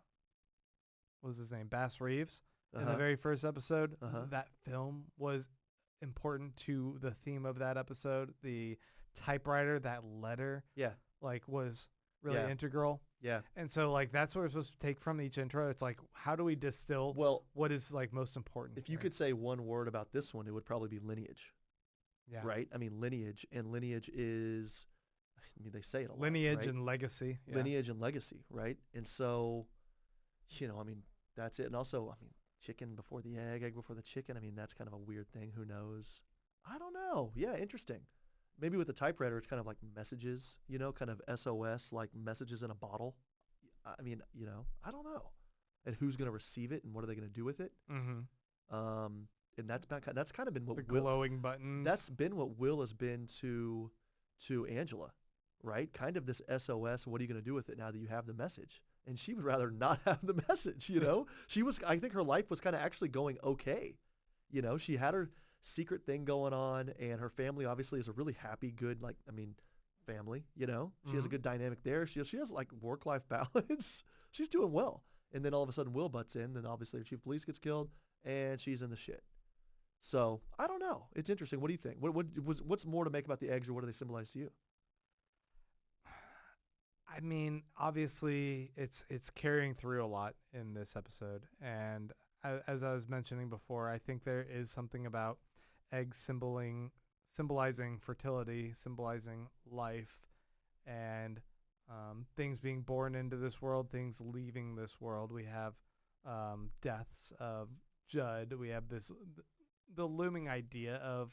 was his name? Bass Reeves in the very first episode. That film was important to the theme of that episode. The typewriter, that letter, like was really integral. Yeah. And so like that's what we're supposed to take from each intro. It's like, how do we distill what is like most important? If you could say one word about this one, it would probably be lineage. Yeah. Right? I mean, lineage is, I mean, they say it a lot. Lineage right? and legacy. Yeah. Lineage and legacy, right? And so, you know, I mean, that's it. And also, I mean, chicken before the egg before the chicken. I mean, that's kind of a weird thing. Who knows? I don't know. Yeah, interesting. Maybe with the typewriter, it's kind of like messages, you know, kind of SOS, like messages in a bottle. I mean, you know, I don't know. And who's going to receive it and what are they going to do with it? And that's kind of been what the glowing buttons. That's been what Will has been to Angela, right? Kind of this SOS. What are you going to do with it now that you have the message? And she would rather not have the message, you know? I think her life was kind of actually going okay. You know, she had her secret thing going on, and her family obviously is a really happy, good, like, I mean, family, you know? She has a good dynamic there. She has like work-life balance. She's doing well. And then all of a sudden Will butts in, and obviously her chief of police gets killed, and she's in the shit. So, I don't know. It's interesting. What do you think? What's more to make about the eggs, or what do they symbolize to you? I mean, obviously, it's carrying through a lot in this episode. And as I was mentioning before, I think there is something about eggs symbolizing fertility, symbolizing life, and things being born into this world, things leaving this world. We have deaths of Judd. We have the looming idea of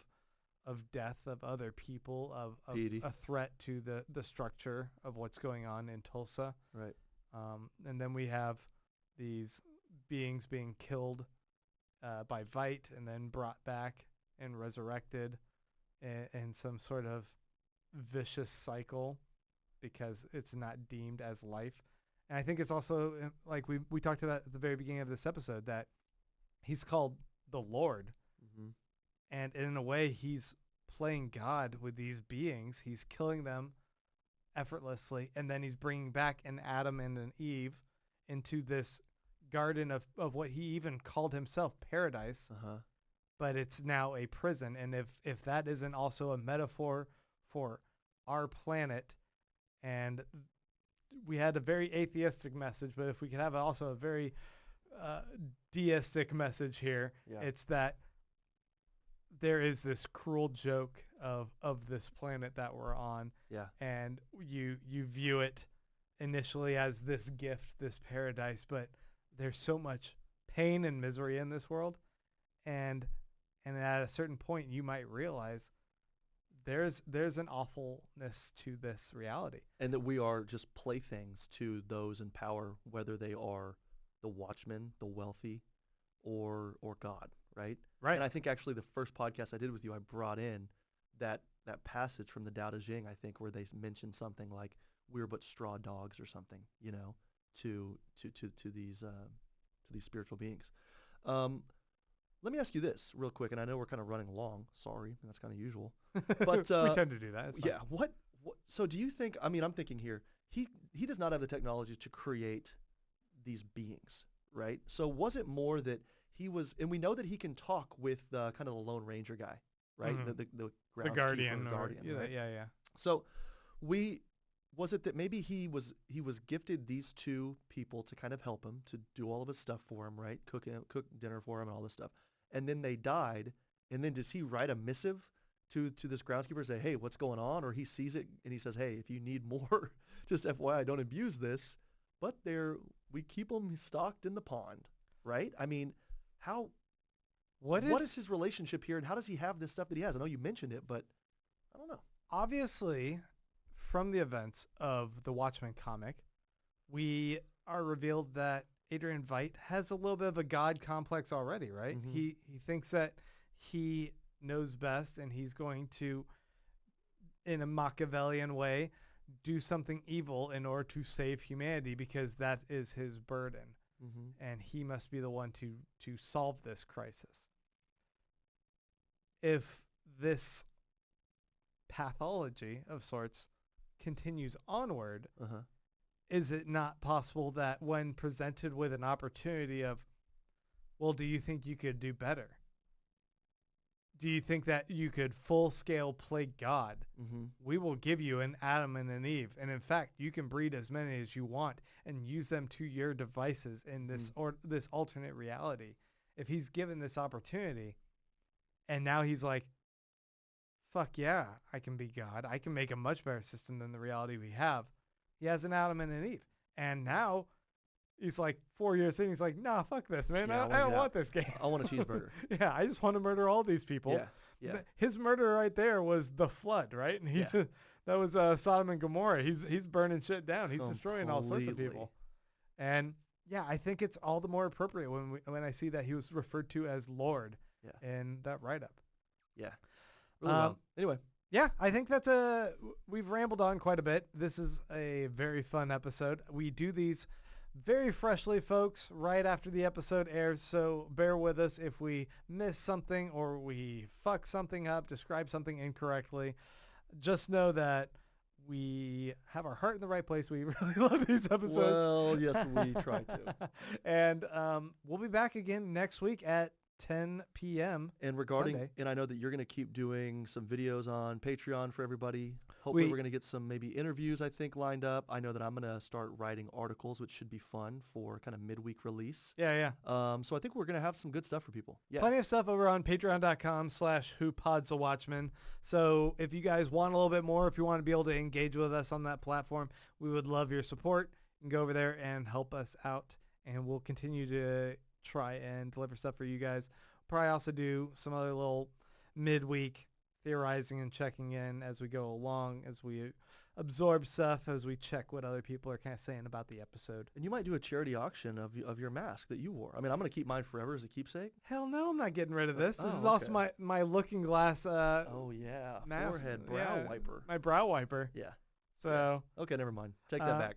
death of other people, of a threat to the structure of what's going on in Tulsa. Right. And then we have these beings being killed by Veidt and then brought back and resurrected in some sort of vicious cycle because it's not deemed as life. And I think it's also, like we talked about at the very beginning of this episode, that he's called the Lord. And in a way, he's playing God with these beings. He's killing them effortlessly, and then he's bringing back an Adam and an Eve into this garden of what he even called himself paradise. But it's now a prison. And if that isn't also a metaphor for our planet, and we had a very atheistic message, but if we could have also a very deistic message here, it's that there is this cruel joke of this planet that we're on. Yeah. And you view it initially as this gift, this paradise, but there's so much pain and misery in this world. And at a certain point you might realize there's an awfulness to this reality. And that we are just playthings to those in power, whether they are the Watchmen, the wealthy, or God, right? Right. And I think actually the first podcast I did with you, I brought in that passage from the Tao Te Ching, I think, where they mentioned something like, we're but straw dogs or something, you know, to these spiritual beings. Let me ask you this real quick, and I know we're kind of running along. Sorry, that's kind of usual. But we tend to do that. Yeah. What? So do you think? I mean, I'm thinking here. He does not have the technology to create these beings, right? So was it more that he was, and we know that he can talk with kind of the Lone Ranger guy, right? The guardian, right? Yeah. So was it that maybe he was gifted these two people to kind of help him, to do all of his stuff for him, right? Cook dinner for him and all this stuff. And then they died. And then does he write a missive to this groundskeeper and say, hey, what's going on? Or he sees it and he says, hey, if you need more, just FYI, don't abuse this. But we keep them stocked in the pond, right? I mean, what is his relationship here, and how does he have this stuff that he has? I know you mentioned it, but I don't know. Obviously, from the events of the Watchmen comic, we are revealed that Adrian Veidt has a little bit of a god complex already, right? Mhm. He thinks that he knows best, and he's going to, in a Machiavellian way, do something evil in order to save humanity because that is his burden, and he must be the one to solve this crisis. If this pathology of sorts continues onward, is it not possible that when presented with an opportunity of, well, do you think you could do better? Do you think that you could full-scale play God? We will give you an Adam and an Eve. And in fact, you can breed as many as you want and use them to your devices in this alternate reality. If he's given this opportunity and now he's like, fuck yeah, I can be God. I can make a much better system than the reality we have. He has an Adam and an Eve. And now he's like 4 years in, he's like, nah, fuck this, man. Yeah, I don't want this game. I want a cheeseburger. Yeah, I just want to murder all these people. Yeah. His murder right there was the flood, right? And that was Sodom and Gomorrah. He's burning shit down. He's destroying all sorts of people. And yeah, I think it's all the more appropriate when I see that he was referred to as Lord in that write-up. Yeah. Really well. Anyway. Yeah, I think we've rambled on quite a bit. This is a very fun episode. We do these very freshly, folks, right after the episode airs, so bear with us if we miss something or we fuck something up, describe something incorrectly. Just know that we have our heart in the right place. We really love these episodes. Well, yes, we try to. And we'll be back again next week at 10 p.m. And regarding, Sunday. and I know that you're going to keep doing some videos on Patreon for everybody. Hopefully we're going to get some maybe interviews, I think, lined up. I know that I'm going to start writing articles, which should be fun for kind of midweek release. Yeah. So I think we're going to have some good stuff for people. Yeah. Plenty of stuff over on patreon.com/Pods the Watchmen. So if you guys want a little bit more, if you want to be able to engage with us on that platform, we would love your support. You can go over there and help us out, and we'll continue to try and deliver stuff for you guys. Probably also do some other little midweek theorizing and checking in as we go along, as we absorb stuff, as we check what other people are kind of saying about the episode. And you might do a charity auction of your mask that you wore. I mean, I'm going to keep mine forever as a keepsake. Hell no, I'm not getting rid of this. This is okay. also my looking glass oh, yeah. mask. Forehead brow wiper. My brow wiper. Yeah. So. Yeah. Okay, never mind. Take that back.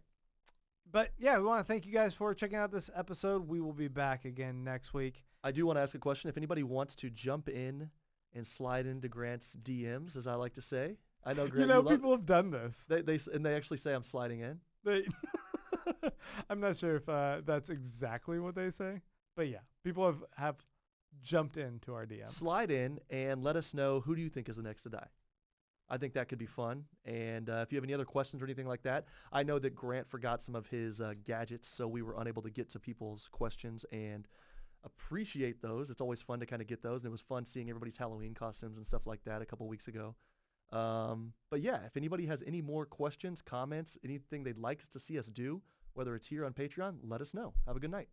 But yeah, we want to thank you guys for checking out this episode. We will be back again next week. I do want to ask a question. If anybody wants to jump in and slide into Grant's DMs, as I like to say. I know Grant, people have done this. They actually say I'm sliding in. I'm not sure if that's exactly what they say, but yeah, people have jumped into our DMs. Slide in and let us know, who do you think is the next to die? I think that could be fun. And if you have any other questions or anything like that, I know that Grant forgot some of his gadgets, so we were unable to get to people's questions, and appreciate those. It's always fun to kind of get those, and it was fun seeing everybody's Halloween costumes and stuff like that a couple weeks ago. But yeah, if anybody has any more questions, comments, anything they'd like to see us do, whether it's here on Patreon, let us know. Have a good night.